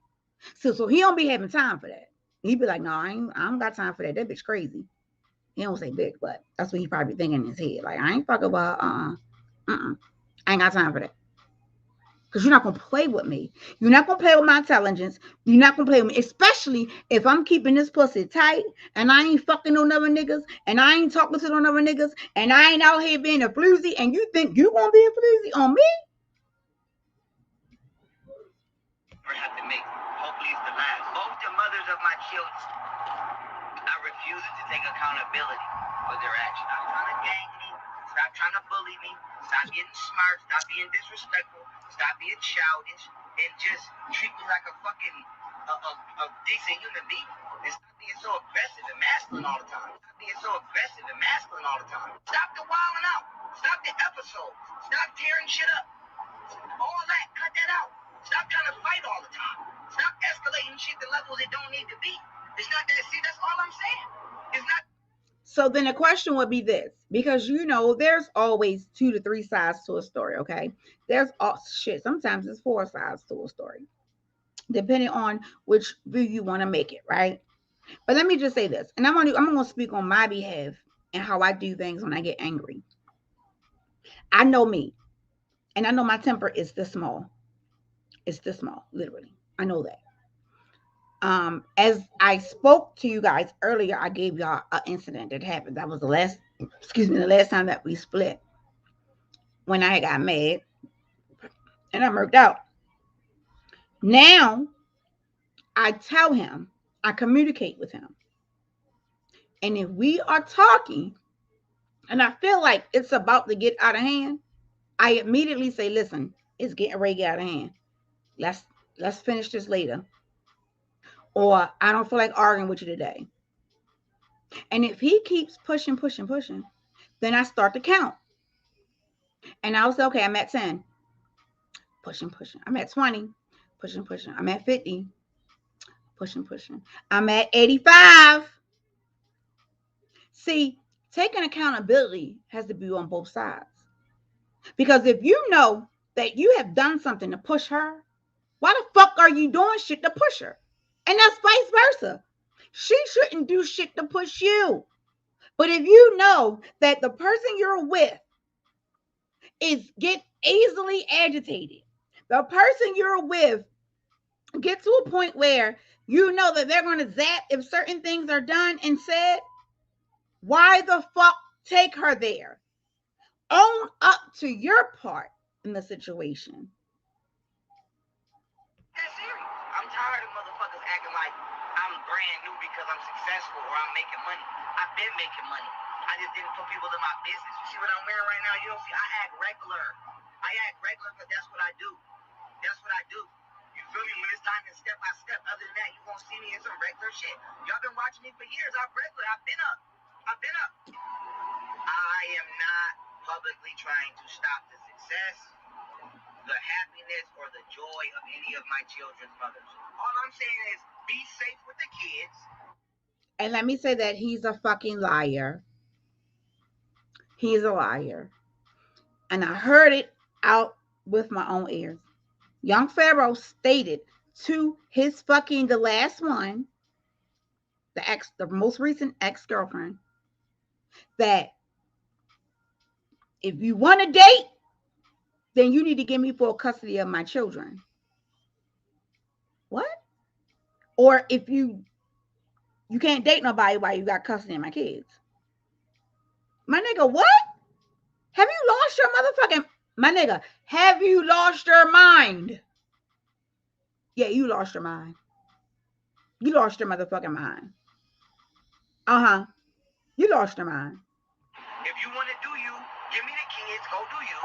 So he don't be having time for that. He be like, no, I don't got time for that. That bitch crazy. He don't say bitch, but that's what he probably thinking in his head. Like, I ain't fucking about, I ain't got time for that. Because you're not going to play with me. You're not going to play with my intelligence. You're not going to play with me. Especially if I'm keeping this pussy tight and I ain't fucking no other niggas and I ain't talking to no other niggas and I ain't out here being a floozy and you think you going to be a floozy on me? Have to make. Hopefully it's the last. Both the mothers of my children are refusing to take accountability for their actions. Stop trying to gang me. Stop trying to bully me. Stop getting smart. Stop being disrespectful. Stop being childish. And just treat me like a fucking a decent human being. And stop being so aggressive and masculine all the time. Stop being so aggressive and masculine all the time. Stop the wilding out. Stop the episodes. Stop tearing shit up. All that. Cut that out. Stop trying to fight all the time. Stop escalating shit to levels it don't need to be. It's not that. See, that's all I'm saying. It's not. So then the question would be this, because you know there's always 2 to 3 sides to a story, okay? There's shit. Sometimes it's 4 sides to a story, depending on which view you want to make it, right? But let me just say this, and I'm gonna speak on my behalf and how I do things when I get angry. I know me, and I know my temper is this small. It's this small, literally. I know that. As I spoke to you guys earlier, I gave y'all an incident that happened. That was the last time that we split, when I got mad and I murked out. Now I tell him, I communicate with him. And if we are talking and I feel like it's about to get out of hand, I immediately say, listen, it's getting ready to get out of hand. Let's finish this later. Or I don't feel like arguing with you today. And if he keeps pushing, then I start to count. And I was okay, I'm at 10. Pushing. I'm at 20. Pushing. I'm at 50. Pushing. I'm at 85. See, taking accountability has to be on both sides. Because if you know that you have done something to push her, why the fuck are you doing shit to push her? And that's vice versa. She shouldn't do shit to push you. But if you know that the person you're with get easily agitated, the person you're with get to a point where you know that they're going to zap if certain things are done and said, why the fuck take her there? Own up to your part in the situation. That's serious. I'm tired of motherfuckers acting like I'm brand new because I'm successful or I'm making money. I've been making money. I just didn't put people in my business. You see what I'm wearing right now? You don't see, I act regular. I act regular because that's what I do. That's what I do. You feel me? When it's time to step by step, other than that, you won't see me in some regular shit. Y'all been watching me for years. I'm regular. I've been up. I am not publicly trying to stop the success, the happiness, or the joy of any of my children's mothers. All I'm saying is be safe with the kids. And let me say that he's a fucking liar. He's a liar. And I heard it out with my own ears. Young Pharaoh stated to his fucking the last one, the most recent ex-girlfriend, that if you want to date, then you need to give me full custody of my children. What? Or if you can't date nobody while you got custody of my kids. My nigga, what? Have you lost your motherfucking... My nigga, have you lost your mind? Yeah, you lost your mind. You lost your motherfucking mind. Uh-huh. You lost your mind. If you want to do you, give me the kids, go do you,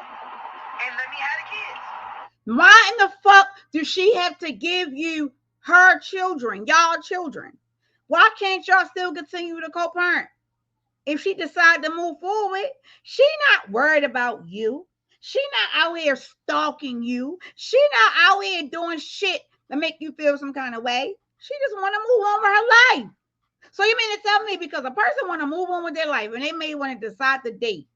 and let me have the kids. Why in the fuck does she have to give you her children, y'all children? Why can't y'all still continue to co-parent? If she decide to move forward, she not worried about you. She not out here stalking you. She not out here doing shit to make you feel some kind of way. She just want to move on with her life. So you mean to tell me because a person want to move on with their life and they may want to decide to date,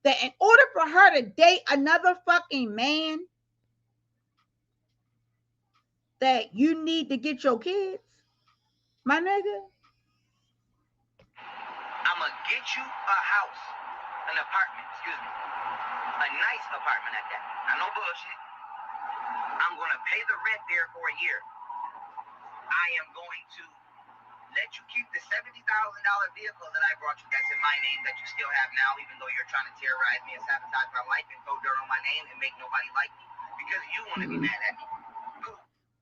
that in order for her to date another fucking man, that you need to get your kids? My nigga. I'm going to get you a house, an apartment, a nice apartment at that. Not no bullshit. I'm going to pay the rent there for a year. I am going to let you keep the $70,000 vehicle that I brought you that's in my name that you still have now, even though you're trying to terrorize me and sabotage my life and throw dirt on my name and make nobody like me because you want to be mad at me.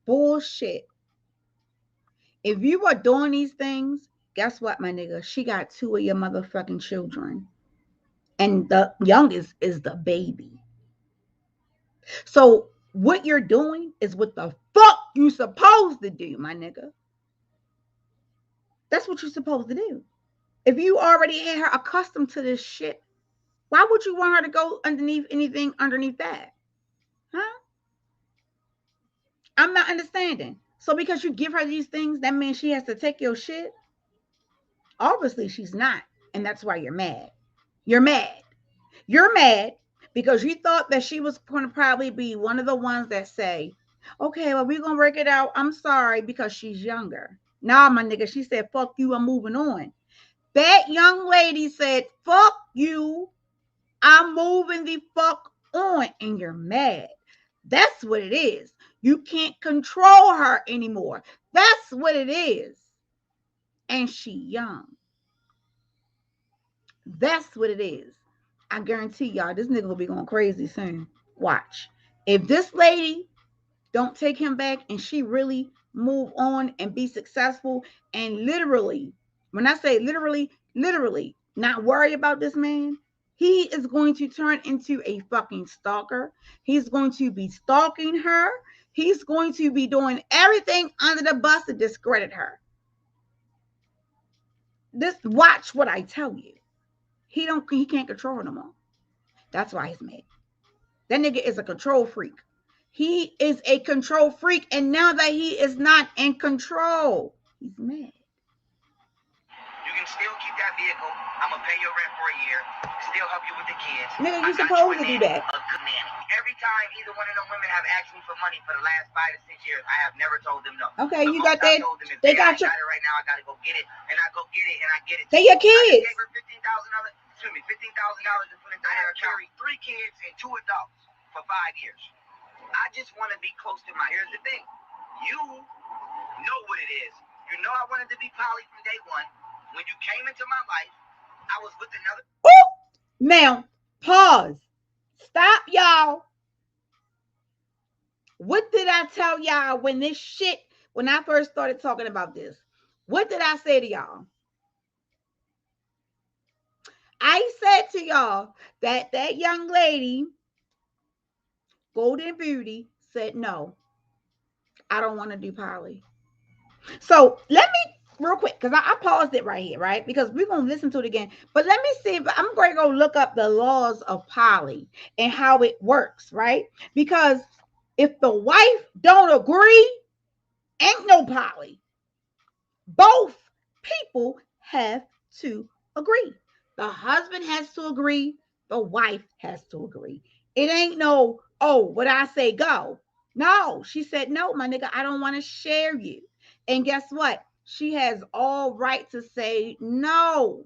Bullshit. If you are doing these things, guess what, my nigga? She got 2 of your motherfucking children. And the youngest is the baby. So what you're doing is what the fuck you supposed to do, my nigga. That's what you're supposed to do. If you already had her accustomed to this shit, why would you want her to go underneath anything underneath that? Huh? I'm not understanding. So because you give her these things, that means she has to take your shit? Obviously she's not. And that's why you're mad. You're mad. You're mad because you thought that she was going to probably be one of the ones that say, okay, well, we're going to work it out. I'm sorry, because she's younger. Nah, my nigga, she said, fuck you, I'm moving on. That young lady said, fuck you, I'm moving the fuck on. And you're mad. That's what it is. You can't control her anymore. That's what it is. And she young. That's what it is. I guarantee y'all, this nigga will be going crazy soon. Watch. If this lady don't take him back and she really move on and be successful and literally, when I say literally, not worry about this man, he is going to turn into a fucking stalker. He's going to be stalking her. He's going to be doing everything under the bus to discredit her. Watch what I tell you. He can't control her no more. That's why he's mad. That nigga is a control freak. He is a control freak, and now that he is not in control, he's mad. You can still keep that vehicle. I'm gonna pay your rent for a year. Still help you with the kids. Nigga, you supposed to do that. A good nanny. Every time either one of them women have asked me for money for the last 5 to 6 years, I have never told them no. Okay, you got that. They got you. I got it right now. I gotta go get it, and I go get it, and I get it. They your kids. I gave her $15,000. Excuse me, $15,000 to put into her account. 3 kids and 2 adults for 5 years. I just want to be close to my. Here's the thing. You know what it is. You know I wanted to be poly from day one. When you came into my life, I was with another. Ooh! Now, pause. Stop, y'all. What did I tell y'all when I first started talking about this? What did I say to y'all? I said to y'all that young lady, Golden Beauty, said, no, I don't want to do poly. So let me, real quick, because I paused it right here, right? Because we're going to listen to it again. But let me see if I'm going to go look up the laws of poly and how it works, right? Because if the wife don't agree, ain't no poly. Both people have to agree. The husband has to agree. The wife has to agree. It ain't no, oh, what I say go. No, she said, no, my nigga, I don't want to share you. And guess what? She has all right to say no.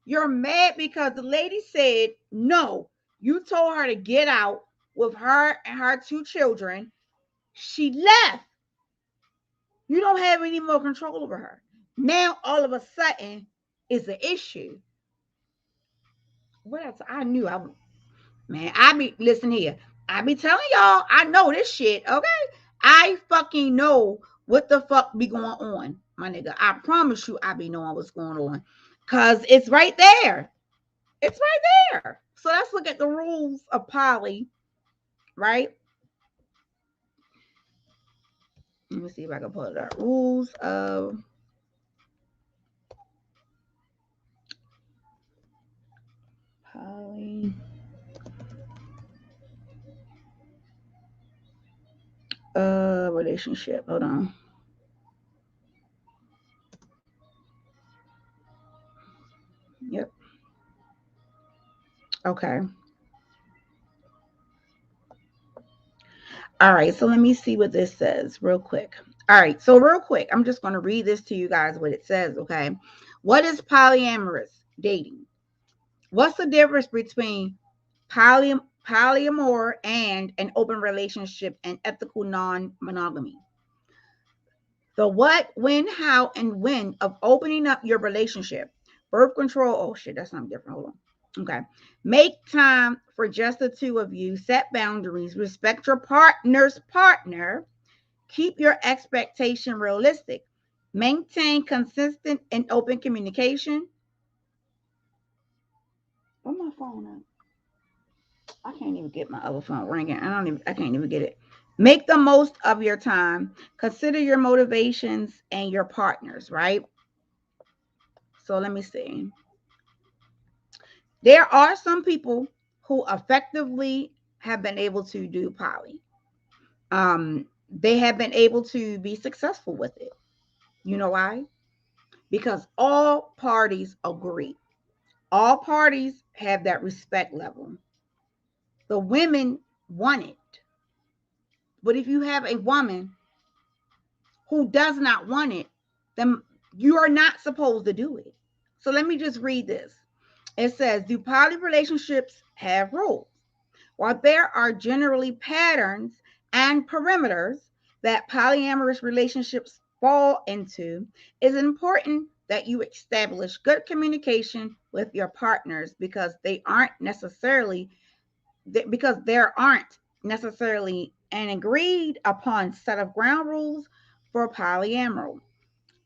You're mad because the lady said no. You told her to get out with her and her 2 children. She left. You don't have any more control over her. Now, all of a sudden, it's an issue. What else? I knew I would. Man, listen here. I be telling y'all, I know this shit, okay? I fucking know what the fuck be going on, my nigga. I promise you I be knowing what's going on. Because it's right there. It's right there. So let's look at the rules of poly, right? Let me see if I can pull it up. Rules of poly. Relationship. Hold on. Yep. Okay. All right. So let me see what this says real quick. All right. So real quick, I'm just going to read this to you guys what it says. Okay. What is polyamorous dating? What's the difference between polyamor and an open relationship and ethical non-monogamy? The what, when, how, and when of opening up your relationship. Birth control. Oh shit, that's something different. Hold on. Okay. Make time for just the 2 of you. Set boundaries. Respect your partner's partner. Keep your expectation realistic. Maintain consistent and open communication. Where's my phone at? I can't even get my other phone ringing. I can't even get it. Make the most of your time. Consider your motivations and your partners, right? So let me see. There are some people who effectively have been able to do poly. They have been able to be successful with it. You know why? Because all parties agree. All parties have that respect level. The women want it. But if you have a woman who does not want it, then you are not supposed to do it. So let me just read this. It says, do poly relationships have rules? While there are generally patterns and perimeters that polyamorous relationships fall into, it's important that you establish good communication with your partners because there aren't necessarily an agreed upon set of ground rules for polyamory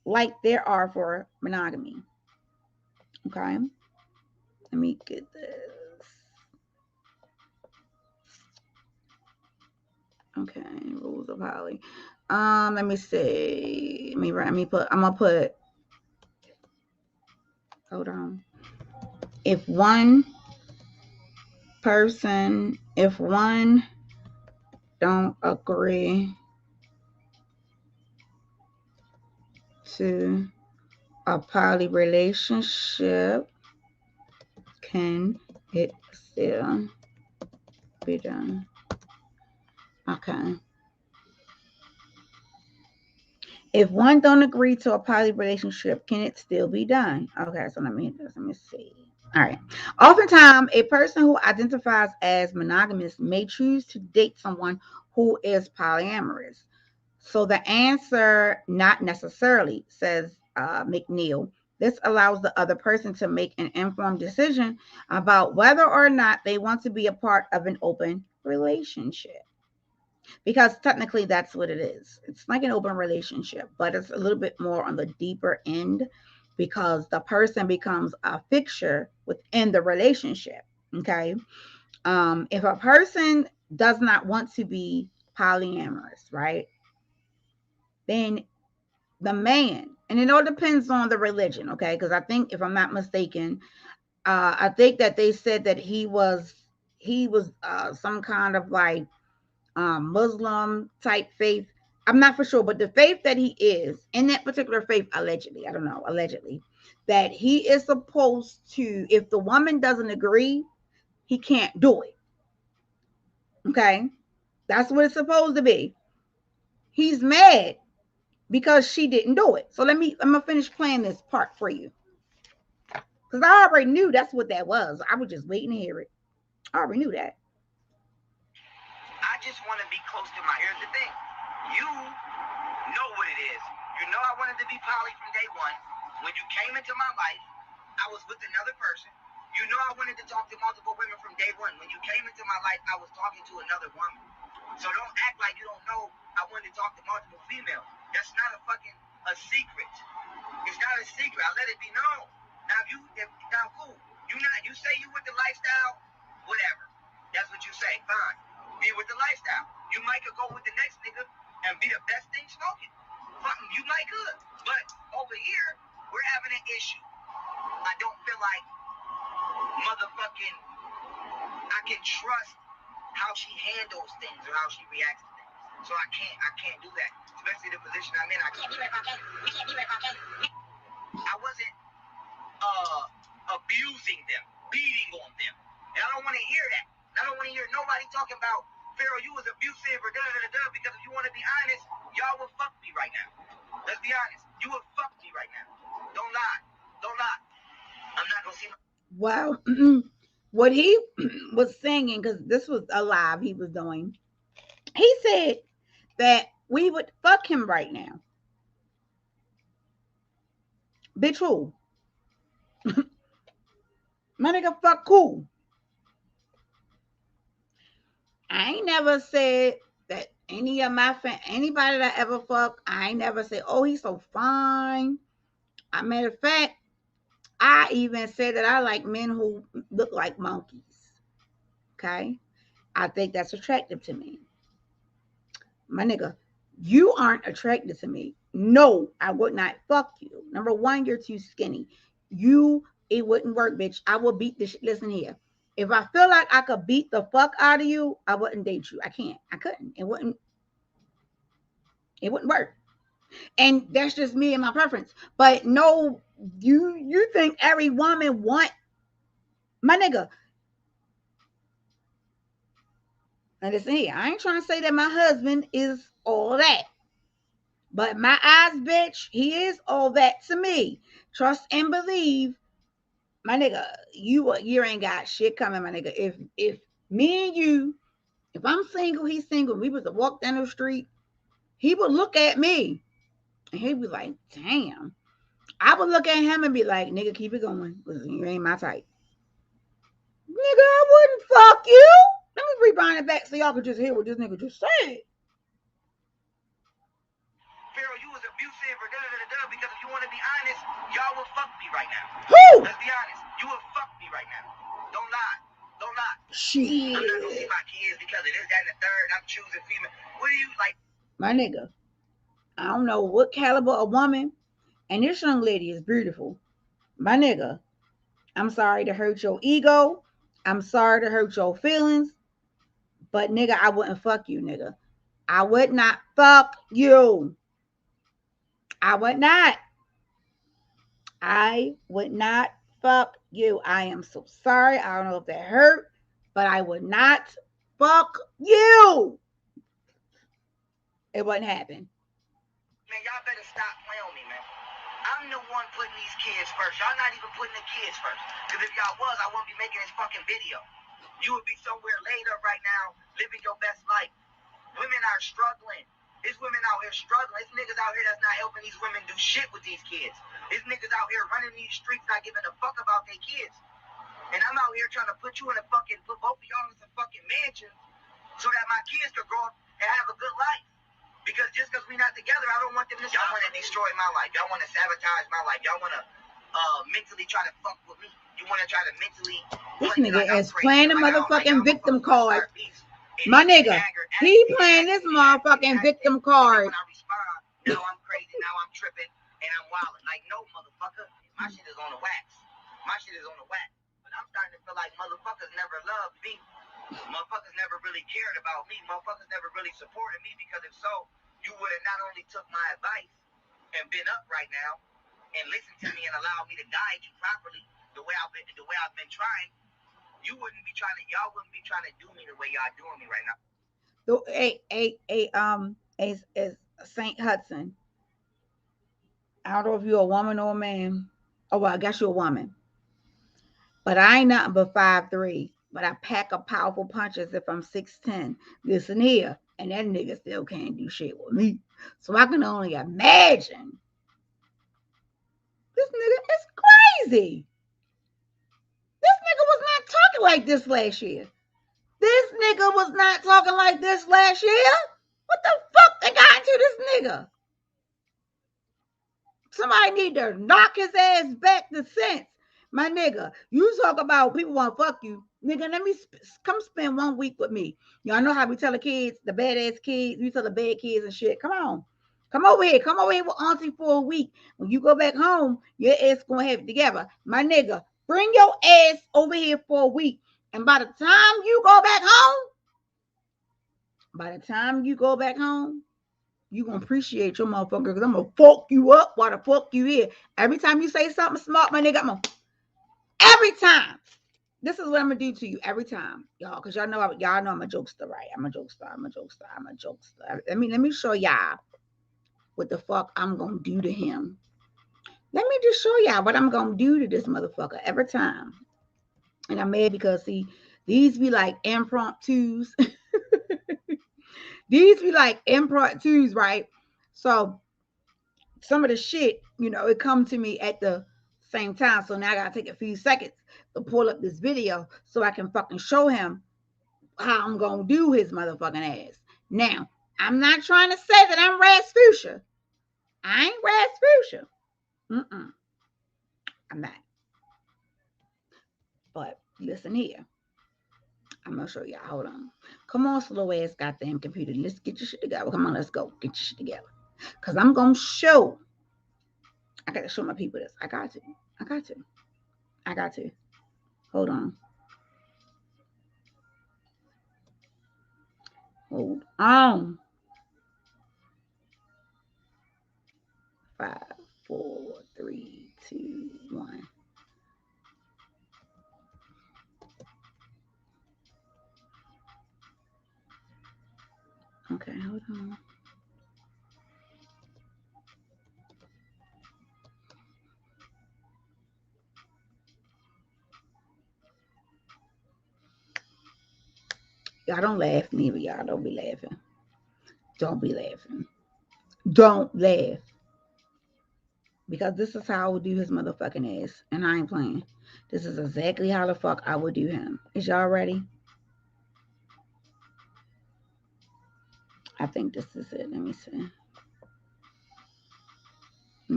like there are for monogamy. Okay, let me get this. Okay, rules of poly. Let me see. I'm gonna put. Hold on. If one person, if one don't agree to a poly relationship, can it still be done? Okay. If one don't agree to a poly relationship, can it still be done? Okay, so let me see. All right. Oftentimes, a person who identifies as monogamous may choose to date someone who is polyamorous. So the answer, not necessarily, says McNeil. This allows the other person to make an informed decision about whether or not they want to be a part of an open relationship. Because technically, that's what it is. It's like an open relationship, but it's a little bit more on the deeper end because the person becomes a fixture within the relationship. Okay. If a person does not want to be polyamorous, right, then the man, and it all depends on the religion, okay? Because I think, if I'm not mistaken, I think that they said that he was some kind of like Muslim type faith. I'm not for sure, but the faith that he is in that particular faith, allegedly, I don't know, allegedly, that he is supposed to, if the woman doesn't agree, he can't do it. Okay, that's what it's supposed to be. He's mad because she didn't do it. So I'm gonna finish playing this part for you because I already knew that's what that was. I was just waiting to hear it. I already knew that. I just want to be close to my. Here's the thing. You know what it is. You know I wanted to be poly from day one. When you came into my life, I was with another person. You know I wanted to talk to multiple women from day one. When you came into my life, I was talking to another woman. So don't act like you don't know I wanted to talk to multiple females. That's not a secret. It's not a secret. I let it be known. Now cool. You say you with the lifestyle, whatever. That's what you say. Fine. Be with the lifestyle. You might could go with the next nigga and be the best thing smoking. Fucking, you might could. But over here, we're having an issue. I don't feel like motherfucking I can trust how she handles things or how she reacts to things. So I can't do that. Especially the position I'm in. I can't do it. I wasn't abusing them, beating on them. And I don't want to hear that. I don't want to hear nobody talking about Pharaoh, you was abusive or da-da-da-da, because if you want to be honest, y'all would fuck me right now. Let's be honest. You would fuck me right now. Don't lie. Don't lie. I'm not going to see my... Wow. What he was singing, because this was a live he was doing, he said that we would fuck him right now. Bitch, who? My nigga, fuck who? I ain't never said that any of my anybody that I ever fuck, I ain't never say, oh, he's so fine. I matter of fact, I even said that I like men who look like monkeys. Okay? I think that's attractive to me. My nigga, you aren't attracted to me. No, I would not fuck you. Number one, you're too skinny. It wouldn't work, bitch. I will beat the shit. Listen here. If I feel like I could beat the fuck out of you, I wouldn't date you. I can't. I couldn't. It wouldn't work. And that's just me and my preference. But no, you think every woman want my nigga. Now listen here. I ain't trying to say that my husband is all that. But my eyes, bitch, he is all that to me. Trust and believe, my nigga. You ain't got shit coming, my nigga. If me and you, if I'm single, he's single. We was to walk down the street, he would look at me and he'd be like, "Damn." I would look at him and be like, "Nigga, keep it going. Listen, you ain't my type." Nigga, I wouldn't fuck you. Let me rewind it back so y'all could just hear what this nigga just said. Pharaoh, you was abusive or da-da-da-da, because if you want to be honest, y'all would fuck me right now. Who? Let's be honest. You would fuck me right now. Don't lie. Don't lie. Shit. I'm not going to see my kids because it is that and the third. I'm choosing female. What do you like? My nigga, I don't know what caliber of woman, and this young lady is beautiful. My nigga, I'm sorry to hurt your ego. I'm sorry to hurt your feelings, but nigga, I wouldn't fuck you, nigga. I would not fuck you. I would not. I would not fuck you. I am so sorry. I don't know if that hurt, but I would not fuck you. It wouldn't happen. Man, y'all better stop playing with me, man. I'm the one putting these kids first. Y'all not even putting the kids first. Because if y'all was, I wouldn't be making this fucking video. You would be somewhere laid up right now, living your best life. Women are struggling. There's women out here struggling. There's niggas out here that's not helping these women do shit with these kids. There's niggas out here running these streets not giving a fuck about their kids. And I'm out here trying to put you in a fucking, put both of y'all in some fucking mansions so that my kids could grow up and have a good life. Because just because we're not together, I don't want them to. Y'all want to destroy my life. Y'all want to sabotage my life. Y'all want to mentally try to fuck with me. You want to try to mentally. This nigga is playing the motherfucking victim card. My nigga, he playing this motherfucking victim card. When I respond, now I'm crazy. Now I'm tripping and I'm wilding. Like, no, motherfucker. My shit is on the wax. My shit is on the wax. But I'm starting to feel like motherfuckers never loved me. Motherfuckers never really cared about me. Motherfuckers never really supported me, because if so, you would have not only took my advice and been up right now and listened to me and allowed me to guide you properly the way I've been trying. You wouldn't be trying to. Y'all wouldn't be trying to do me the way y'all doing me right now. Saint Hudson. I don't know if you're a woman or a man. Oh, well, I guess you're a woman. But I ain't nothing but 5'3". But I pack a powerful punches if I'm 6'10". Listen here. And that nigga still can't do shit with me. So I can only imagine. This nigga is crazy. This nigga was not talking like this last year. This nigga was not talking like this last year. What the fuck they got into this nigga? Somebody need to knock his ass back to sense. My nigga, you talk about people want to fuck you. Nigga, let me come spend 1 week with me. Y'all know how we tell the kids, the badass kids, we tell the bad kids and shit. Come on. Come over here. Come over here with auntie for a week. When you go back home, your ass gonna have it together. My nigga, bring your ass over here for a week. And by the time you go back home, you gonna appreciate your motherfucker, because I'm gonna fuck you up while the fuck you here. Every time you say something smart, my nigga, every time. This is what I'm gonna do to you every time, y'all, because y'all know I'm a jokester, right? I'm a jokester. Let me show y'all what the fuck I'm gonna do to him. Let me just show y'all what I'm gonna do to this motherfucker every time. And I'm mad because, see, these be like impromptus. These be like impromptus, right? So some of the shit, it come to me at the same time. So now I gotta take a few seconds to pull up this video so I can fucking show him how I'm gonna do his motherfucking ass. Now, I'm not trying to say that I'm Rasputia. I ain't Rasputia. I'm not. But listen here. I'm gonna show y'all. Hold on. Come on, slow ass goddamn computer. Let's get your shit together. Come on, let's go. Get your shit together. Because I'm gonna show. I gotta show my people this. I got to. Hold on. Hold on. 5, 4, 3, 2, 1. Okay, hold on. Y'all don't laugh, neither. Y'all don't be laughing. Don't be laughing. Don't laugh. Because this is how I would do his motherfucking ass. And I ain't playing. This is exactly how the fuck I would do him. Is y'all ready? I think this is it. Let me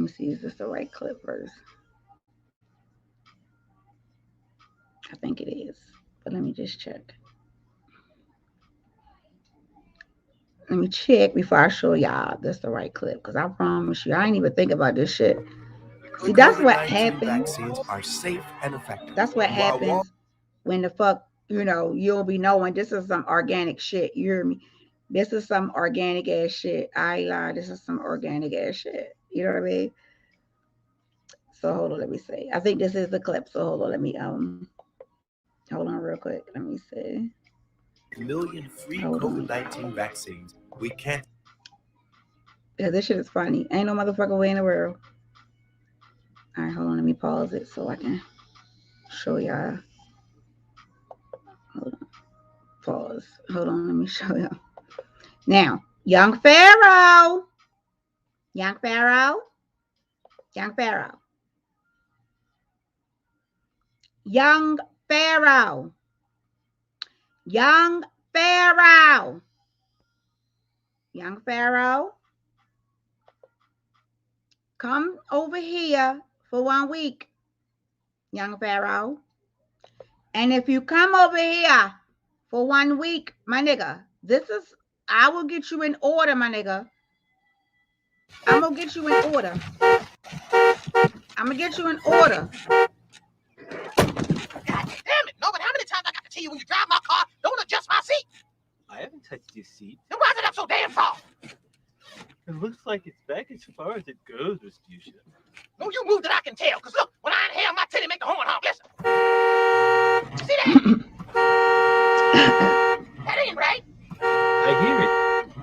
see. Is this the right clip first? I think it is. But let me just check. Let me check before I show y'all that's the right clip. Because I promise you, I ain't even think about this shit. See, that's what happens. Vaccines are safe and effective. That's what happens when the fuck, you'll be knowing this is some organic shit. You hear me? This is some organic ass shit. I ain't lying. This is some organic ass shit. You know what I mean? So hold on, let me see. I think this is the clip. So hold on, let me hold on real quick. Let me see. Million free COVID-19 vaccines. We can't. Yeah, this shit is funny. Ain't no motherfucking way in the world. All right, hold on. Let me pause it so I can show y'all. Hold on. Pause. Hold on. Let me show y'all. Now, young Pharaoh. Young Pharaoh. Young Pharaoh. Young Pharaoh. Young Pharaoh. Young Pharaoh. Come over here for 1 week. Young Pharaoh. And if you come over here for 1 week, my nigga, I will get you in order, my nigga. I'm going to get you in order. I'm going to get you in order. God damn it. No, but how many times I got to tell you when you drive my car, don't adjust my seat? I haven't touched your seat. Then why is it up so damn far? It looks like it's back as far as it goes, Mr. Yusha. No, you moved it, I can tell. Because look, when I inhale, my titty make the horn honk. Listen. See that? That ain't right. I hear it.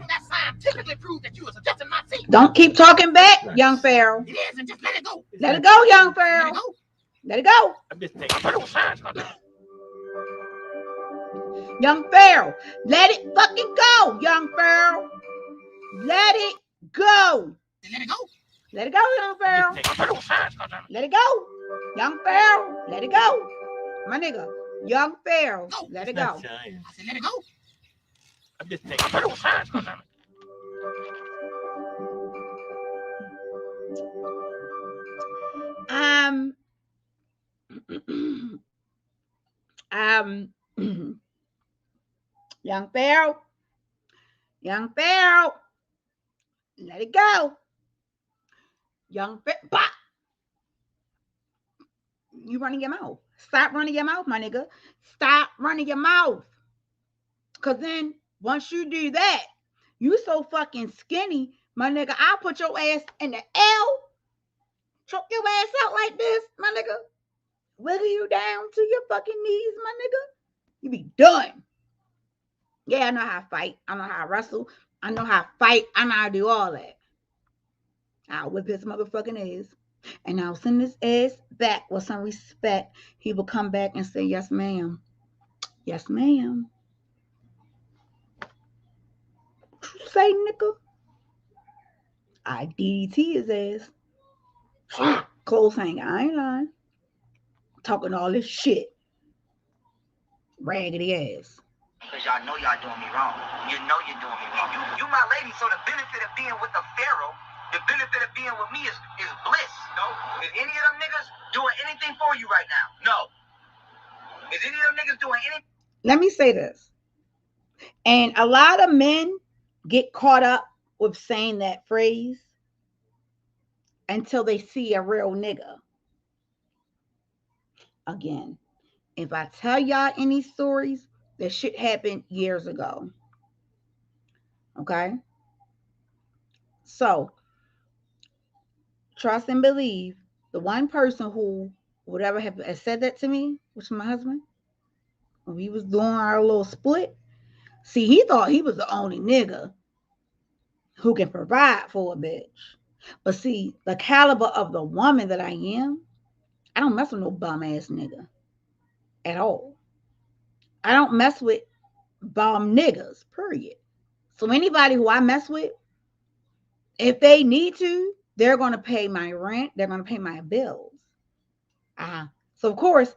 That scientifically proves that you was adjusting my seat. Don't keep talking back, young Pharaoh. It is, and just let it go. Let it go, young Pharaoh. Let it go. Let it go. I'm just taking Young Pharaoh, let it fucking go, young Pharaoh. Let it go. Let it go. Let it go, young Pharaoh. Let it go. Young Pharaoh, let it go. My nigga, young Pharaoh, let it go. I said let it go. I'm just taking Young Pharaoh, let it go. Young Pharaoh, you running your mouth. Stop running your mouth, my nigga. Stop running your mouth. Because then once you do that, you so fucking skinny, my nigga, I'll put your ass in the L, choke your ass out like this, my nigga. Wiggle you down to your fucking knees, my nigga. You be done. Yeah, I know how to fight. I know how to wrestle. I know how to fight. I know how to do all that. I'll whip his motherfucking ass. And I'll send his ass back with some respect. He will come back and say, yes, ma'am. Yes, ma'am. What you say, nigga? I DDT his ass. Close hanger. I ain't lying. Talking all this shit. Raggedy ass. Because y'all know y'all doing me wrong. You know you're doing me wrong. You my lady, so the benefit of being with a Pharaoh, the benefit of being with me is bliss. No? Is any of them niggas doing anything for you right now? No. Is any of them niggas doing anything? Let me say this. And a lot of men get caught up with saying that phrase until they see a real nigga. Again, if I tell y'all any stories, that shit happened years ago. Okay? So, trust and believe, the one person who would ever have said that to me, which was my husband, when we was doing our little split, see, he thought he was the only nigga who can provide for a bitch. But see, the caliber of the woman that I am, I don't mess with no bum ass nigga at all. I don't mess with bum niggas, period. So anybody who I mess with, if they need to, they're going to pay my rent. They're going to pay my bills. So of course,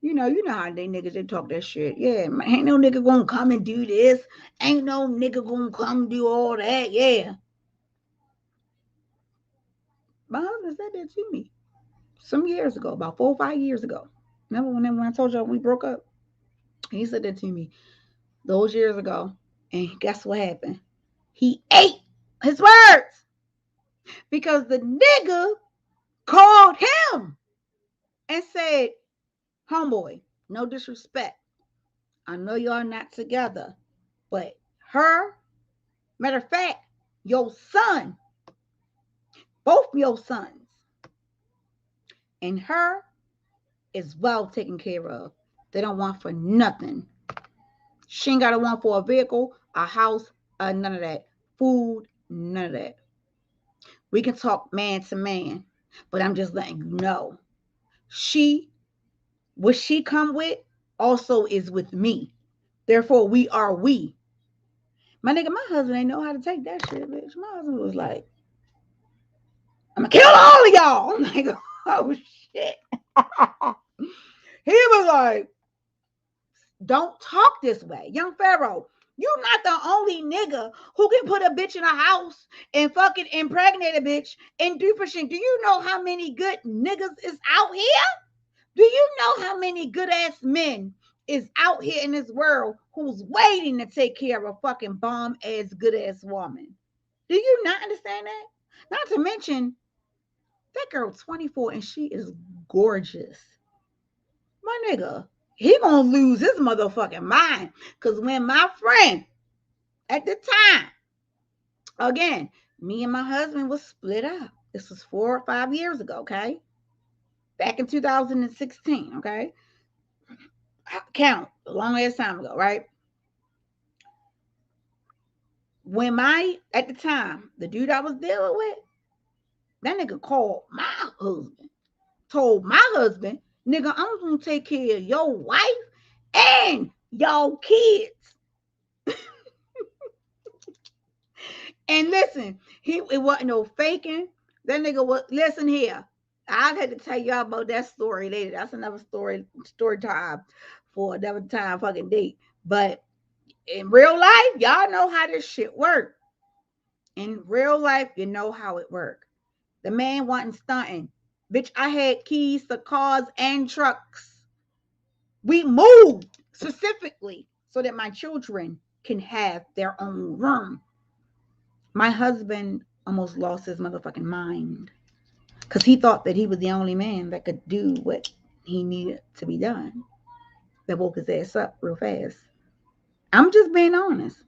you know how they niggas, they talk that shit. Yeah, man, ain't no nigga going to come and do this. Ain't no nigga going to come do all that. Yeah. My husband said that to me some years ago, about 4 or 5 years ago. Remember when I told y'all we broke up? He said that to me those years ago. And guess what happened? He ate his words because the nigga called him and said, homeboy, No disrespect. I know y'all not together, but her, matter of fact, your son, both your sons, and her is well taken care of. They don't want for nothing. She ain't got to want for a vehicle, a house, none of that. Food, none of that. We can talk man to man, but I'm just letting you know. She, what she come with, also is with me. Therefore, we are we. My nigga, my husband ain't know how to take that shit, bitch. My husband was like, I'm gonna kill all of y'all. I'm like, oh shit. He was like, don't talk this way. Young Pharaoh, you not the only nigga who can put a bitch in a house and fucking impregnate a bitch and do shit. Do you know how many good niggas is out here? Do you know how many good ass men is out here in this world who's waiting to take care of a fucking bomb ass good ass woman? Do you not understand that? Not to mention, that girl 24 and she is gorgeous. My nigga, he gonna lose his motherfucking mind. Cause when my friend at the time, again, me and my husband was split up. This was 4 or 5 years ago, okay? Back in 2016, okay? Count a long ass time ago, right? When at the time, the dude I was dealing with, that nigga called my husband, told my husband, nigga, I'm gonna take care of your wife and your kids. And listen, it wasn't no faking. That nigga was, listen here. I had to tell y'all about that story later. That's another story time for another time fucking date. But in real life, y'all know how this shit work. In real life, you know how it work. The man wasn't stunting. Bitch, I had keys to cars and trucks. We moved specifically so that my children can have their own room. My husband almost lost his motherfucking mind because he thought that he was the only man that could do what he needed to be done. That woke his ass up real fast. I'm just being honest.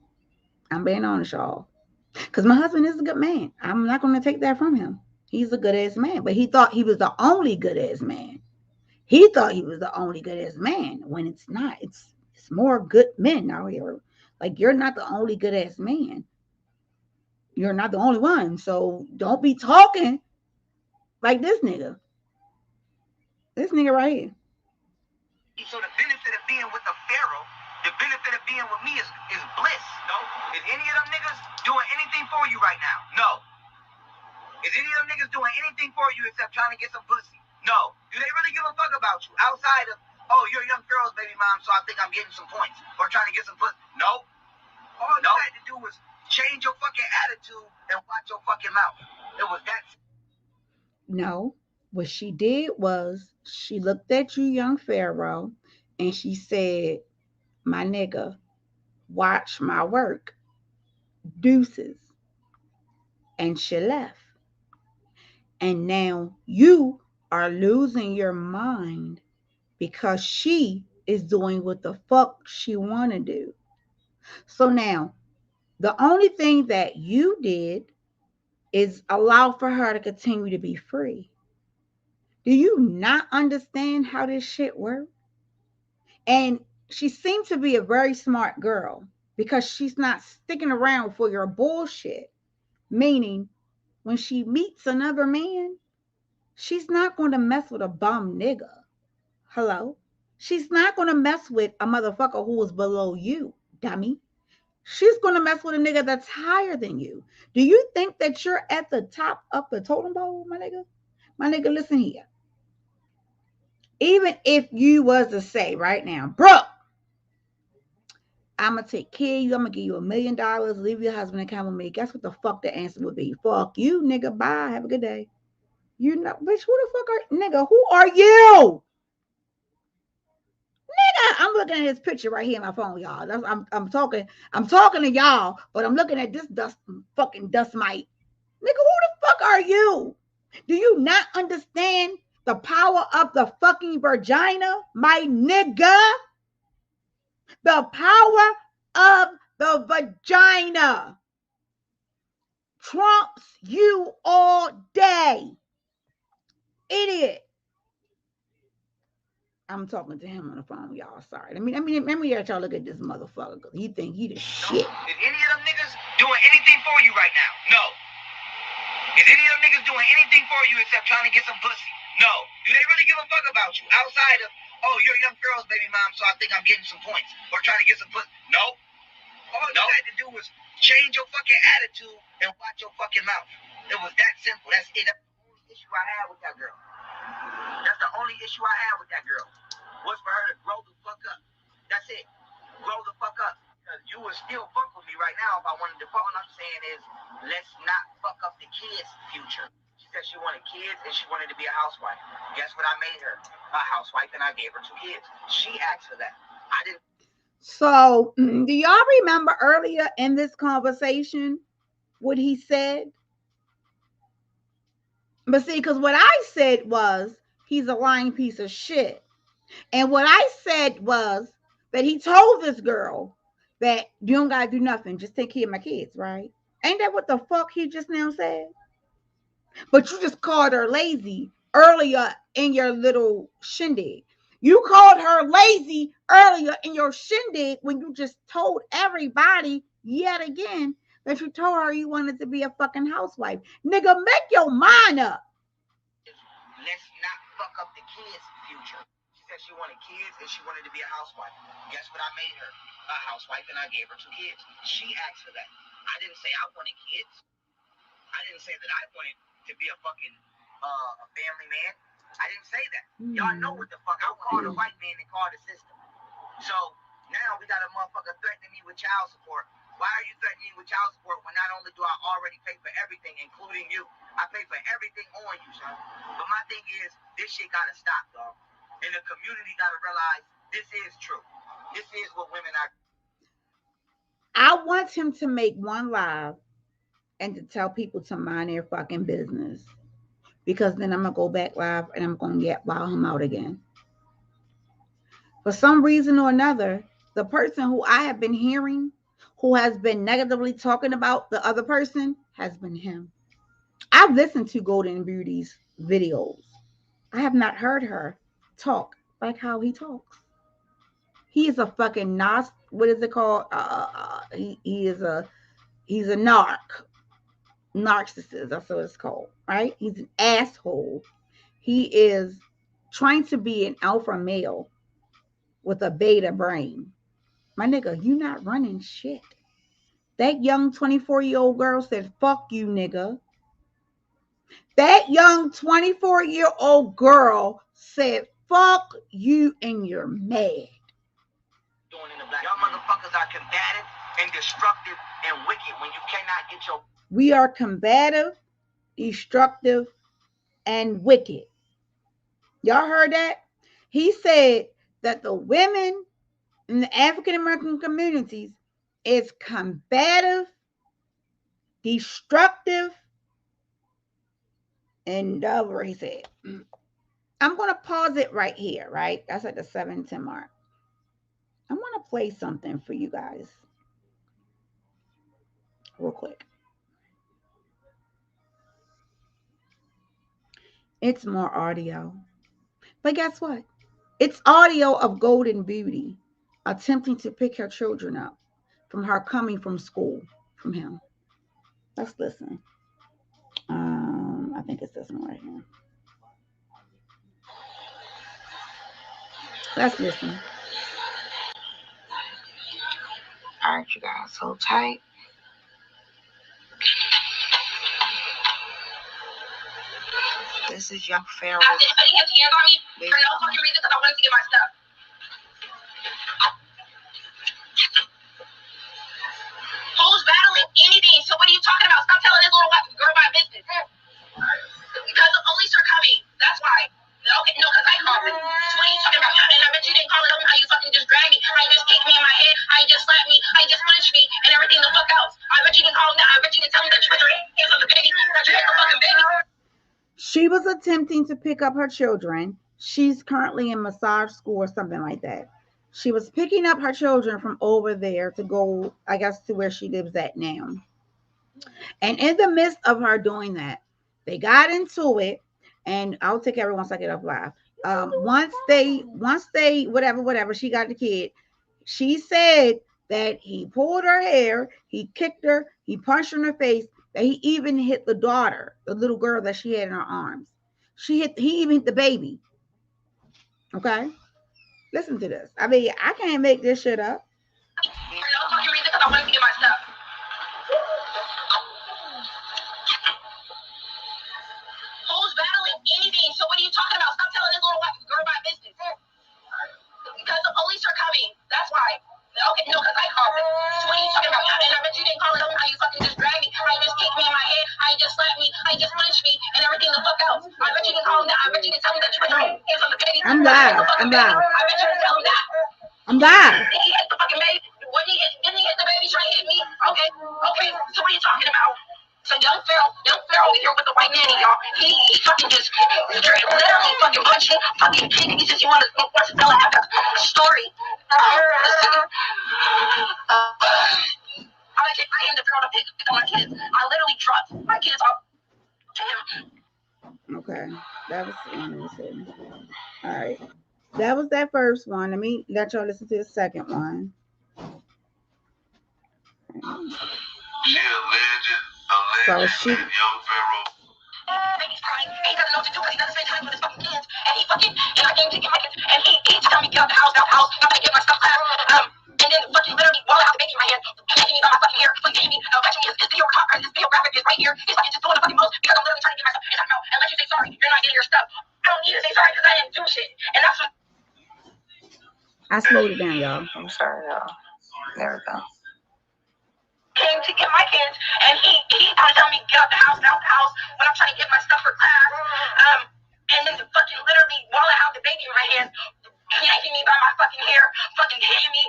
I'm being honest, y'all. Because my husband is a good man. I'm not going to take that from him. He's a good ass man, but he thought he was the only good ass man. He thought he was the only good ass man when it's not. It's more good men out here. Like, you're not the only good ass man. You're not the only one. So don't be talking like this nigga. This nigga right here. So the benefit of being with the Pharaoh, the benefit of being with me is bliss. No. Is any of them niggas doing anything for you right now? No. Is any of them niggas doing anything for you except trying to get some pussy? No. Do they really give a fuck about you outside of, oh, you're a young girl's baby mom, so I think I'm getting some points or trying to get some pussy? No. All you had to do was change your fucking attitude and watch your fucking mouth. It was that. No. What she did was she looked at you, young Pharaoh, and she said, my nigga, watch my work. Deuces. And she left. And now you are losing your mind because she is doing what the fuck she want to do. So now, the only thing that you did is allow for her to continue to be free. Do you not understand how this shit works? And she seemed to be a very smart girl because she's not sticking around for your bullshit. Meaning, when she meets another man, she's not going to mess with a bum nigga. Hello? She's not going to mess with a motherfucker who is below you, dummy. She's going to mess with a nigga that's higher than you. Do you think that you're at the top of the totem pole, my nigga? My nigga, listen here. Even if you was to say right now, Brooke, I'm going to take care of you. I'm going to give you $1 million. Leave your husband and come with me. Guess what the fuck the answer would be? Fuck you, nigga. Bye. Have a good day. You know, bitch, who the fuck are, nigga, who are you? Nigga, I'm looking at his picture right here in my phone, y'all. I'm talking to y'all, but I'm looking at this fucking dust mite. Nigga, who the fuck are you? Do you not understand The power of the fucking vagina, my nigga. The power of the vagina trumps you all day. Idiot. I'm talking to him on the phone, y'all. Sorry. Let me let y'all look at this motherfucker, because he think he the shit. Is any of them niggas doing anything for you right now? No. Is any of them niggas doing anything for you except trying to get some pussy? No. Do they really give a fuck about you outside of, oh, you're a young girl's baby mom, so I think I'm getting some points, or trying to get some pussy? No. All you had to do was change your fucking attitude and watch your fucking mouth. It was that simple. That's it. That's the only issue I had with that girl. That's the only issue I had with that girl. Was for her to grow the fuck up. That's it. Grow the fuck up. Because you would still fuck with me right now if I wanted to fuck. What I'm saying is, let's not fuck up the kids' future. She said she wanted kids and she wanted to be a housewife. Guess what I made her? A housewife, and I gave her 2 kids. She asked for that. I didn't. So, do y'all remember earlier in this conversation what he said? But see, because what I said was he's a lying piece of shit. And what I said was that he told this girl that you don't got to do nothing. Just take care of my kids, right? Ain't that what the fuck he just now said? But you just called her lazy earlier in your little shindig. You called her lazy earlier in your shindig when you just told everybody yet again that you told her you wanted to be a fucking housewife. Nigga, make your mind up. Let's not fuck up the kids' future. She said she wanted kids and she wanted to be a housewife. Guess what I made her? A housewife, and I gave her 2 kids. She asked for that. I didn't say I wanted kids. I didn't say that I wanted to be a fucking a family man. I didn't say that. Y'all know what the fuck. I called a white man and called the system. So now we got a motherfucker threatening me with child support. Why are you threatening me with child support when not only do I already pay for everything, including you, I pay for everything on you, son. But my thing is, this shit gotta stop, dog. And the community gotta realize this is true. This is what women are. I want him to make one live and to tell people to mind their fucking business. Because then I'm going to go back live and I'm going to get wild him out again. For some reason or another, the person who I have been hearing, who has been negatively talking about the other person, has been him. I've listened to Golden Beauty's videos. I have not heard her talk like how he talks. He is a fucking what is it called? He's a narcissist. That's what it's called, right? He's an asshole. He is trying to be an alpha male with a beta brain. My nigga, you not running shit. That young 24-year-old girl said, fuck you, nigga. That young 24-year-old girl said, fuck you, and you're mad. Y'all motherfuckers are combative and destructive and wicked when you cannot get your... We are combative, destructive, and wicked. Y'all heard that? He said that the women in the African American communities is combative, destructive, and whatever he said. I'm going to pause it right here, right? That's at the 7:10 mark. I want to play something for you guys real quick. It's more audio. But guess what? It's audio of Golden Beauty attempting to pick her children up from her coming from school from him. Let's listen. I think it's this one right here. Let's listen. All right, you guys, hold tight. This is young Pharaoh. I've been putting empty hands on me for no fucking reason because I wanted to get my stuff. Who's battling anything? So what are you talking about? Stop telling this little girl my business. Because the police are coming. That's why. Okay, no, because I called it. So what are you talking about? And I bet you didn't call it over how you fucking just dragged me, how you just kicked me in my head, how you just slapped me, how you just punched me, and everything the fuck else. I bet you didn't call me that. I bet you didn't tell me that you put your hands on the baby, that you had the fucking baby. She was attempting to pick up her children. She's currently in massage school or something like that. She was picking up her children from over there to go, I guess, to where she lives at now. And in the midst of her doing that, they got into it. And I'll take everyone once I get off live. Once they, whatever, she got the kid. She said that he pulled her hair, he kicked her, he punched her in her face, that he even hit the daughter, the little girl that she had in her arms. He even hit the baby. Okay? Listen to this. I mean, I can't make this shit up. For no fucking reason because I wanted to get my stuff. Who's battling anything? So what are you talking about? Stop telling this little white girl my business. Because the police are coming. That's why. Okay, no, because I called it. So what are you talking about? And I bet you didn't call it. How you fucking just dragged me. How you just kicked me in my head. How you just slapped me. How you just punched me. And everything the fuck else. I bet you didn't call him that. I bet you didn't tell him that you put your hands on the baby. I'm live. I bet you didn't tell him that. I'm live. Did he hit the fucking baby? Didn't he hit the baby trying to hit me? Okay. So what are you talking about? So young Pharaoh here with the white nanny, y'all. He fucking just literally fucking punched me, fucking kicked me. Since you want to tell a story. I am the Pharaoh to pick up my kids. I literally dropped my kids off to him. Okay, that was one. All right, that was that first one. Let me let y'all listen to the second one. So she. Young Pharaoh. He's crying. He doesn't know what to do because he doesn't spend time with his fucking kids. And he fucking, and I came to get my kids. And he tell me get out the house. I'm gonna get my stuff class. And then fucking literally while I have the baby in my hand, taking me by my fucking hair, fucking hitting me, catching me. His video graphic is right here. He's fucking just doing the fucking most because I'm literally trying to get my stuff. And talking about, unless you say sorry, you're not getting your stuff. I don't need to say sorry because I didn't do shit. And that's what. I slowed it down, y'all. I'm sorry, y'all. There we go. Came to get my kids, and he trying to tell me get out the house when I'm trying to get my stuff for class. And then fucking literally while I have the baby in my hands, yanking me by my fucking hair, fucking hitting me,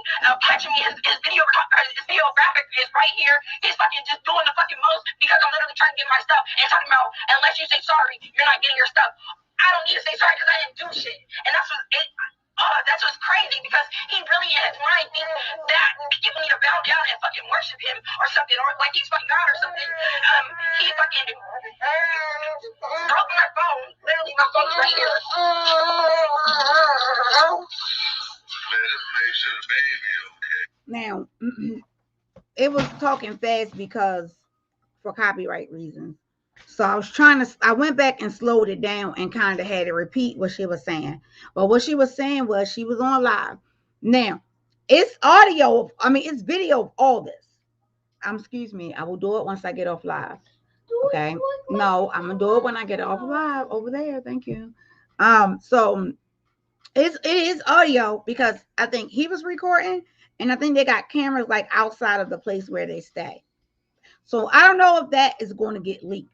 catching me. His video graphic is right here. He's fucking just doing the fucking most because I'm literally trying to get my stuff and talking about unless you say sorry, you're not getting your stuff. I don't need to say sorry because I didn't do shit, and that's what's crazy because he really in his mind thinks that people need to bow down and fucking worship him or something, or like he's fucking God or something. He fucking broke my phone. Literally, my phone's right here. Now, it was talking fast because for copyright reasons. So I went back and slowed it down and kind of had to repeat what she was saying. But what she was saying was she was on live. Now, it's audio. It's video of all this. Excuse me. I will do it once I get off live. Okay. No, I'm going to do it when I get off live over there. Thank you. So it is audio because I think he was recording and I think they got cameras like outside of the place where they stay. So I don't know if that is going to get leaked.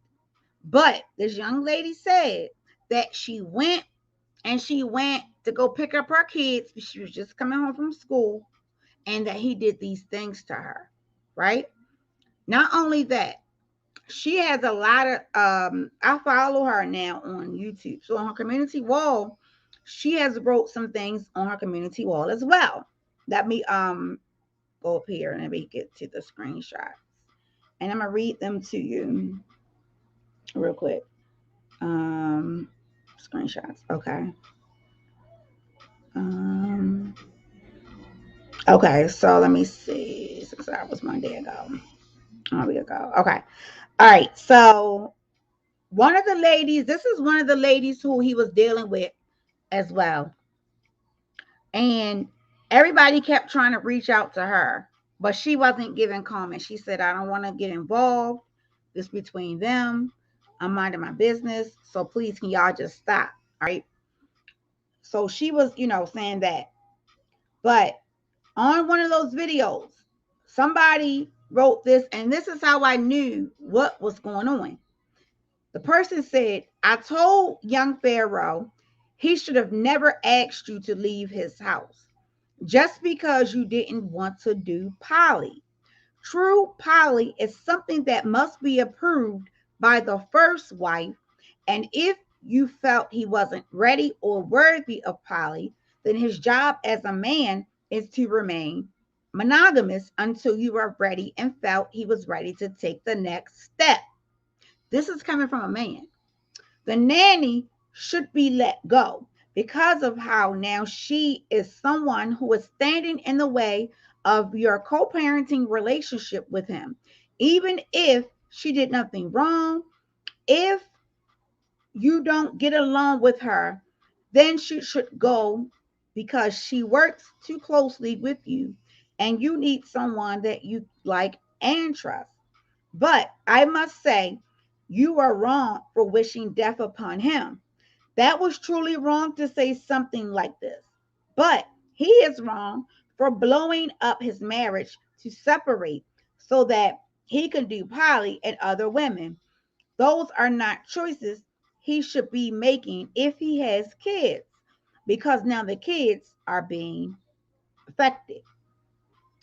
But this young lady said that she went to go pick up her kids. She was just coming home from school and that he did these things to her, right? Not only that, she has a lot of, I follow her now on YouTube. So on her community wall, she has wrote some things on her community wall as well. Let me go up here and let me get to the screenshots. And I'm going to read them to you real quick. Screenshots. Okay. Okay, so let me see. Since that was one day ago. Oh, we go. Okay. All right. So this is one of the ladies who he was dealing with as well. And everybody kept trying to reach out to her, but she wasn't giving comments. She said, I don't want to get involved. This between them. I'm minding my business. So please, can y'all just stop? All right. So she was, saying that. But on one of those videos, somebody wrote this, and this is how I knew what was going on. The person said, I told young Pharaoh he should have never asked you to leave his house just because you didn't want to do poly. True poly is something that must be approved by the first wife And if you felt he wasn't ready or worthy of poly, then his job as a man is to remain monogamous until you were ready and felt he was ready to take the next step. This is coming from a man. The nanny should be let go because of how now she is someone who is standing in the way of your co parenting relationship with him. Even if she did nothing wrong, if you don't get along with her, then she should go because she works too closely with you and you need someone that you like and trust. But I must say, you are wrong for wishing death upon him. That was truly wrong to say something like this. But he is wrong for blowing up his marriage to separate so that he can do poly and other women. Those are not choices he should be making if he has kids, because now the kids are being affected.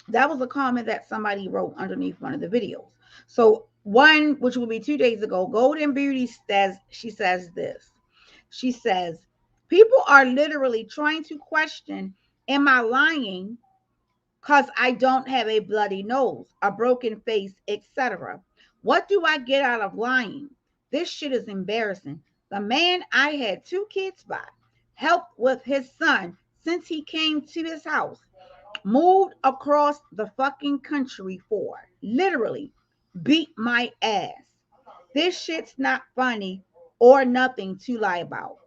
That was a comment that somebody wrote underneath one of the videos. So one, which will be 2 days ago, Golden Beauty says, she says this. She says, people are literally trying to question, am I lying because I don't have a bloody nose, a broken face, etc. What do I get out of lying? This shit is embarrassing. The man I had 2 kids by helped with his son since he came to his house, moved across the fucking country for, literally, beat my ass. This shit's not funny or nothing to lie about.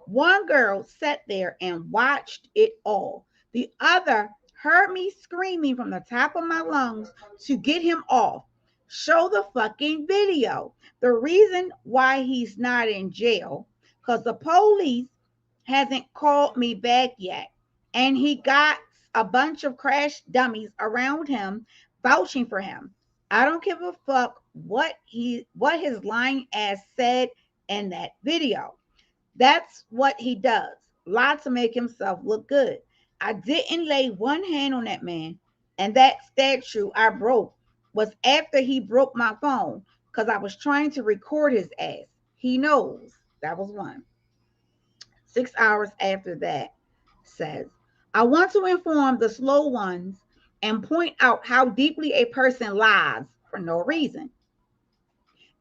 One girl sat there and watched it all. The other heard me screaming from the top of my lungs to get him off. Show the fucking video. The reason why he's not in jail, because the police hasn't called me back yet. And he got a bunch of crash dummies around him vouching for him. I don't give a fuck what his lying ass said in that video. That's what he does. Lie to make himself look good. I didn't lay one hand on that man. And that statue I broke was after he broke my phone because I was trying to record his ass. He knows. That was one. 6 hours after that says, I want to inform the slow ones and point out how deeply a person lies for no reason.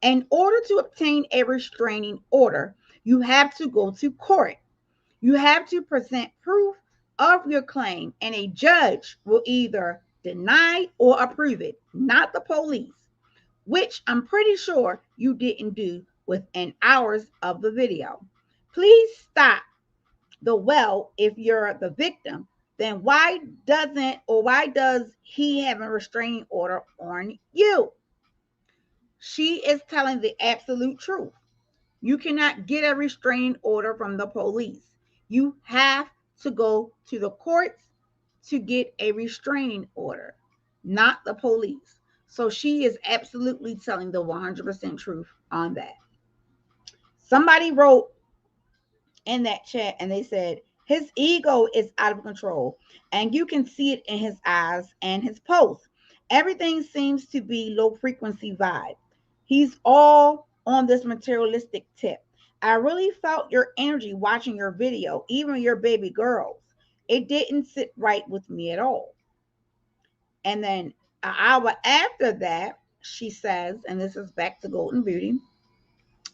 In order to obtain a restraining order, you have to go to court. You have to present proof of your claim, and a judge will either deny or approve it, not the police, which I'm pretty sure you didn't do within hours of the video. Please stop the well if you're the victim. Then why does he have a restraining order on you? She is telling the absolute truth. You cannot get a restraining order from the police. You have to go to the courts to get a restraining order, not the police. So she is absolutely telling the 100% truth on that. Somebody wrote in that chat and they said, his ego is out of control and you can see it in his eyes and his posts. Everything seems to be low frequency vibe. He's all on this materialistic tip. I really felt your energy watching your video, even your baby girls. It didn't sit right with me at all. And then an hour after that, she says, and this is back to Golden Beauty.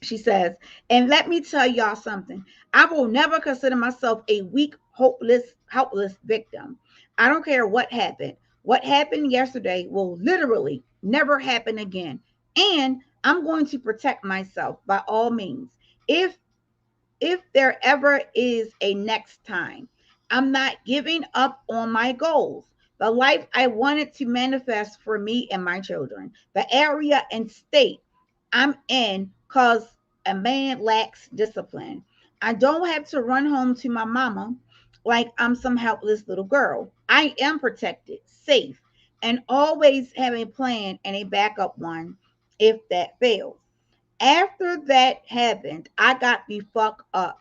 She says, and let me tell y'all something. I will never consider myself a weak, helpless victim. I don't care what happened. What happened yesterday will literally never happen again. And I'm going to protect myself by all means. If there ever is a next time, I'm not giving up on my goals. The life I wanted to manifest for me and my children, the area and state I'm in because a man lacks discipline. I don't have to run home to my mama like I'm some helpless little girl. I am protected, safe, and always have a plan and a backup one if that fails. After that happened, I got the fuck up,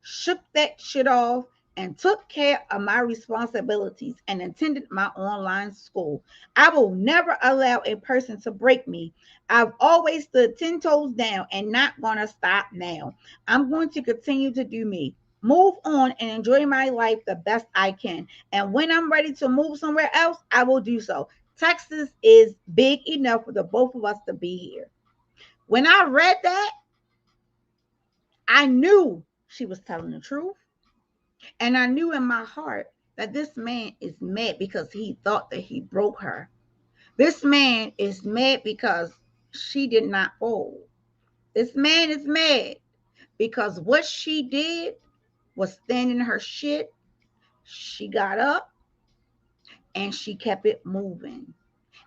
shook that shit off, and took care of my responsibilities and attended my online school. I will never allow a person to break me. I've always stood 10 toes down and not going to stop now. I'm going to continue to do me. Move on and enjoy my life the best I can. And when I'm ready to move somewhere else, I will do so. Texas is big enough for the both of us to be here. When I read that, I knew she was telling the truth. And I knew in my heart that this man is mad because he thought that he broke her. This man is mad because she did not fold. This man is mad because what she did was standing her shit. She got up and she kept it moving.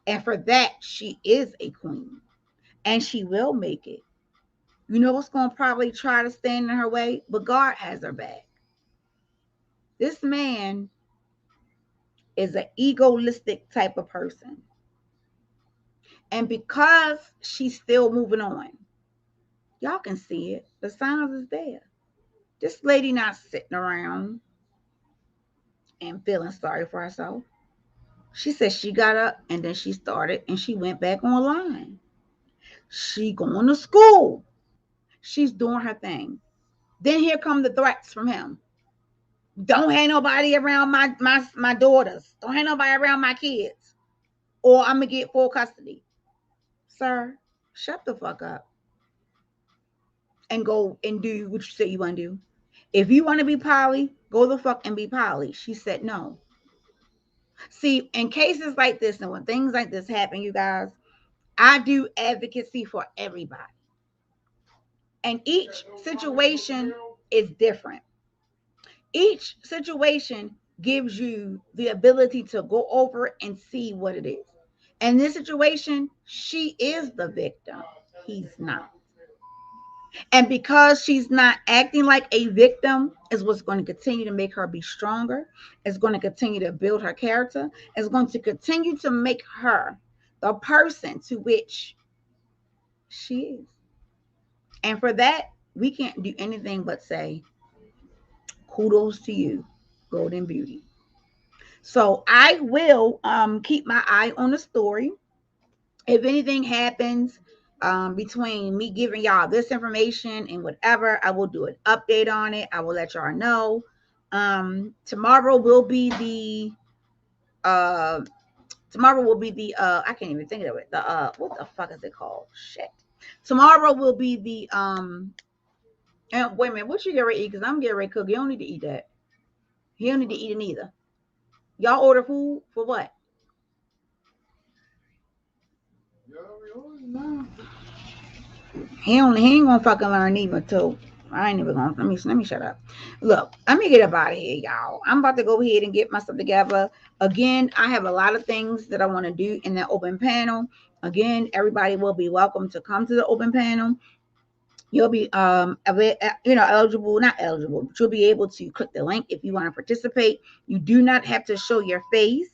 And for that, she is a queen. And she will make it. You know what's going to probably try to stand in her way? But God has her back. This man is an egoistic type of person. And because she's still moving on, y'all can see it. The signs is there. This lady not sitting around and feeling sorry for herself. She said she got up and then she started and she went back online. She going to school. She's doing her thing. Then here come the threats from him. Don't have nobody around my daughters. Don't have nobody around my kids. Or I'm gonna get full custody. Sir, shut the fuck up and go and do what you say you want to do. If you want to be poly, go the fuck and be poly. She said no. See, in cases like this and when things like this happen, you guys, I do advocacy for everybody. And each situation is different. Each situation gives you the ability to go over and see what it is. In this situation, she is the victim. He's not. And because she's not acting like a victim, is what's going to continue to make her be stronger. It's going to continue to build her character. It's going to continue to make her the person to which she is. And for that, we can't do anything but say, kudos to you, Golden Beauty. So I will keep my eye on the story. If anything happens between me giving y'all this information and whatever, I will do an update on it. I will let y'all know. Tomorrow will be the I can't even think of it. The what the fuck is it called? Shit. Tomorrow will be the and wait a minute, what you get ready to eat? Because I'm getting ready to cook. You don't need to eat that. You don't need to eat it neither. Y'all order food for what? He ain't gonna fucking learn either too. I ain't even gonna let me shut up. Look, let me get up out of here, y'all. I'm about to go ahead and get myself together. Again, I have a lot of things that I want to do in that open panel. Again, everybody will be welcome to come to the open panel. You'll be eligible, not eligible, but you'll be able to click the link if you want to participate. You do not have to show your face.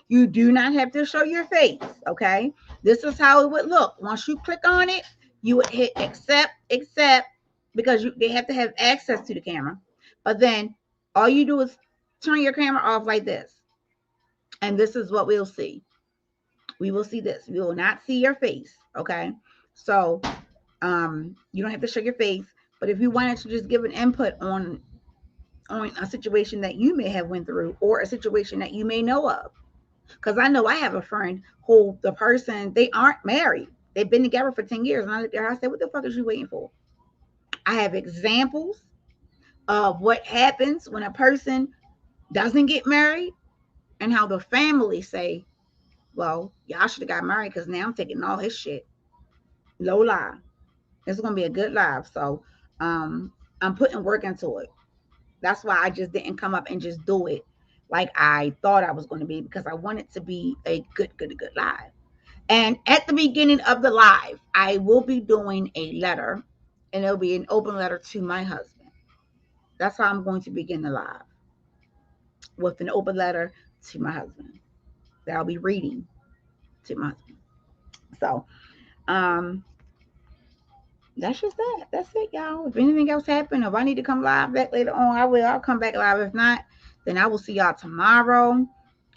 You do not have to show your face, okay? This is how it would look. Once you click on it, you would hit accept, because they have to have access to the camera. But then all you do is turn your camera off like this. And this is what we'll see. We will see this. We will not see your face, okay? So you don't have to show your face. But if you wanted to just give an input on a situation that you may have went through or a situation that you may know of, because I know I have a friend who the person, they aren't married. They've been together for 10 years. And I looked at her, I said, what the fuck is you waiting for? I have examples of what happens when a person doesn't get married and how the family say, well, y'all should have got married because now I'm taking all his shit. Low lie. It's going to be a good live. So I'm putting work into it. That's why I just didn't come up and just do it like I thought I was going to be, because I want it to be a good live. And at the beginning of the live, I will be doing a letter, and it'll be an open letter to my husband. That's how I'm going to begin the live, with an open letter to my husband that I'll be reading to my husband. So, that's just that. That's it, y'all. If anything else happens, if I need to come live back later on, I will. I'll come back live. If not, then I will see y'all tomorrow.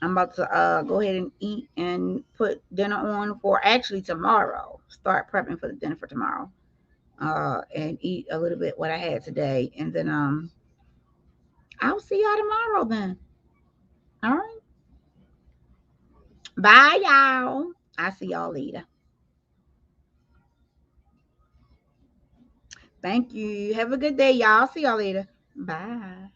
I'm about to go ahead and eat and put dinner on for actually tomorrow. Start prepping for the dinner for tomorrow. And eat a little bit what I had today. And then I'll see y'all tomorrow then. All right. Bye, y'all. I'll see y'all later. Thank you. Have a good day, y'all. See y'all later. Bye.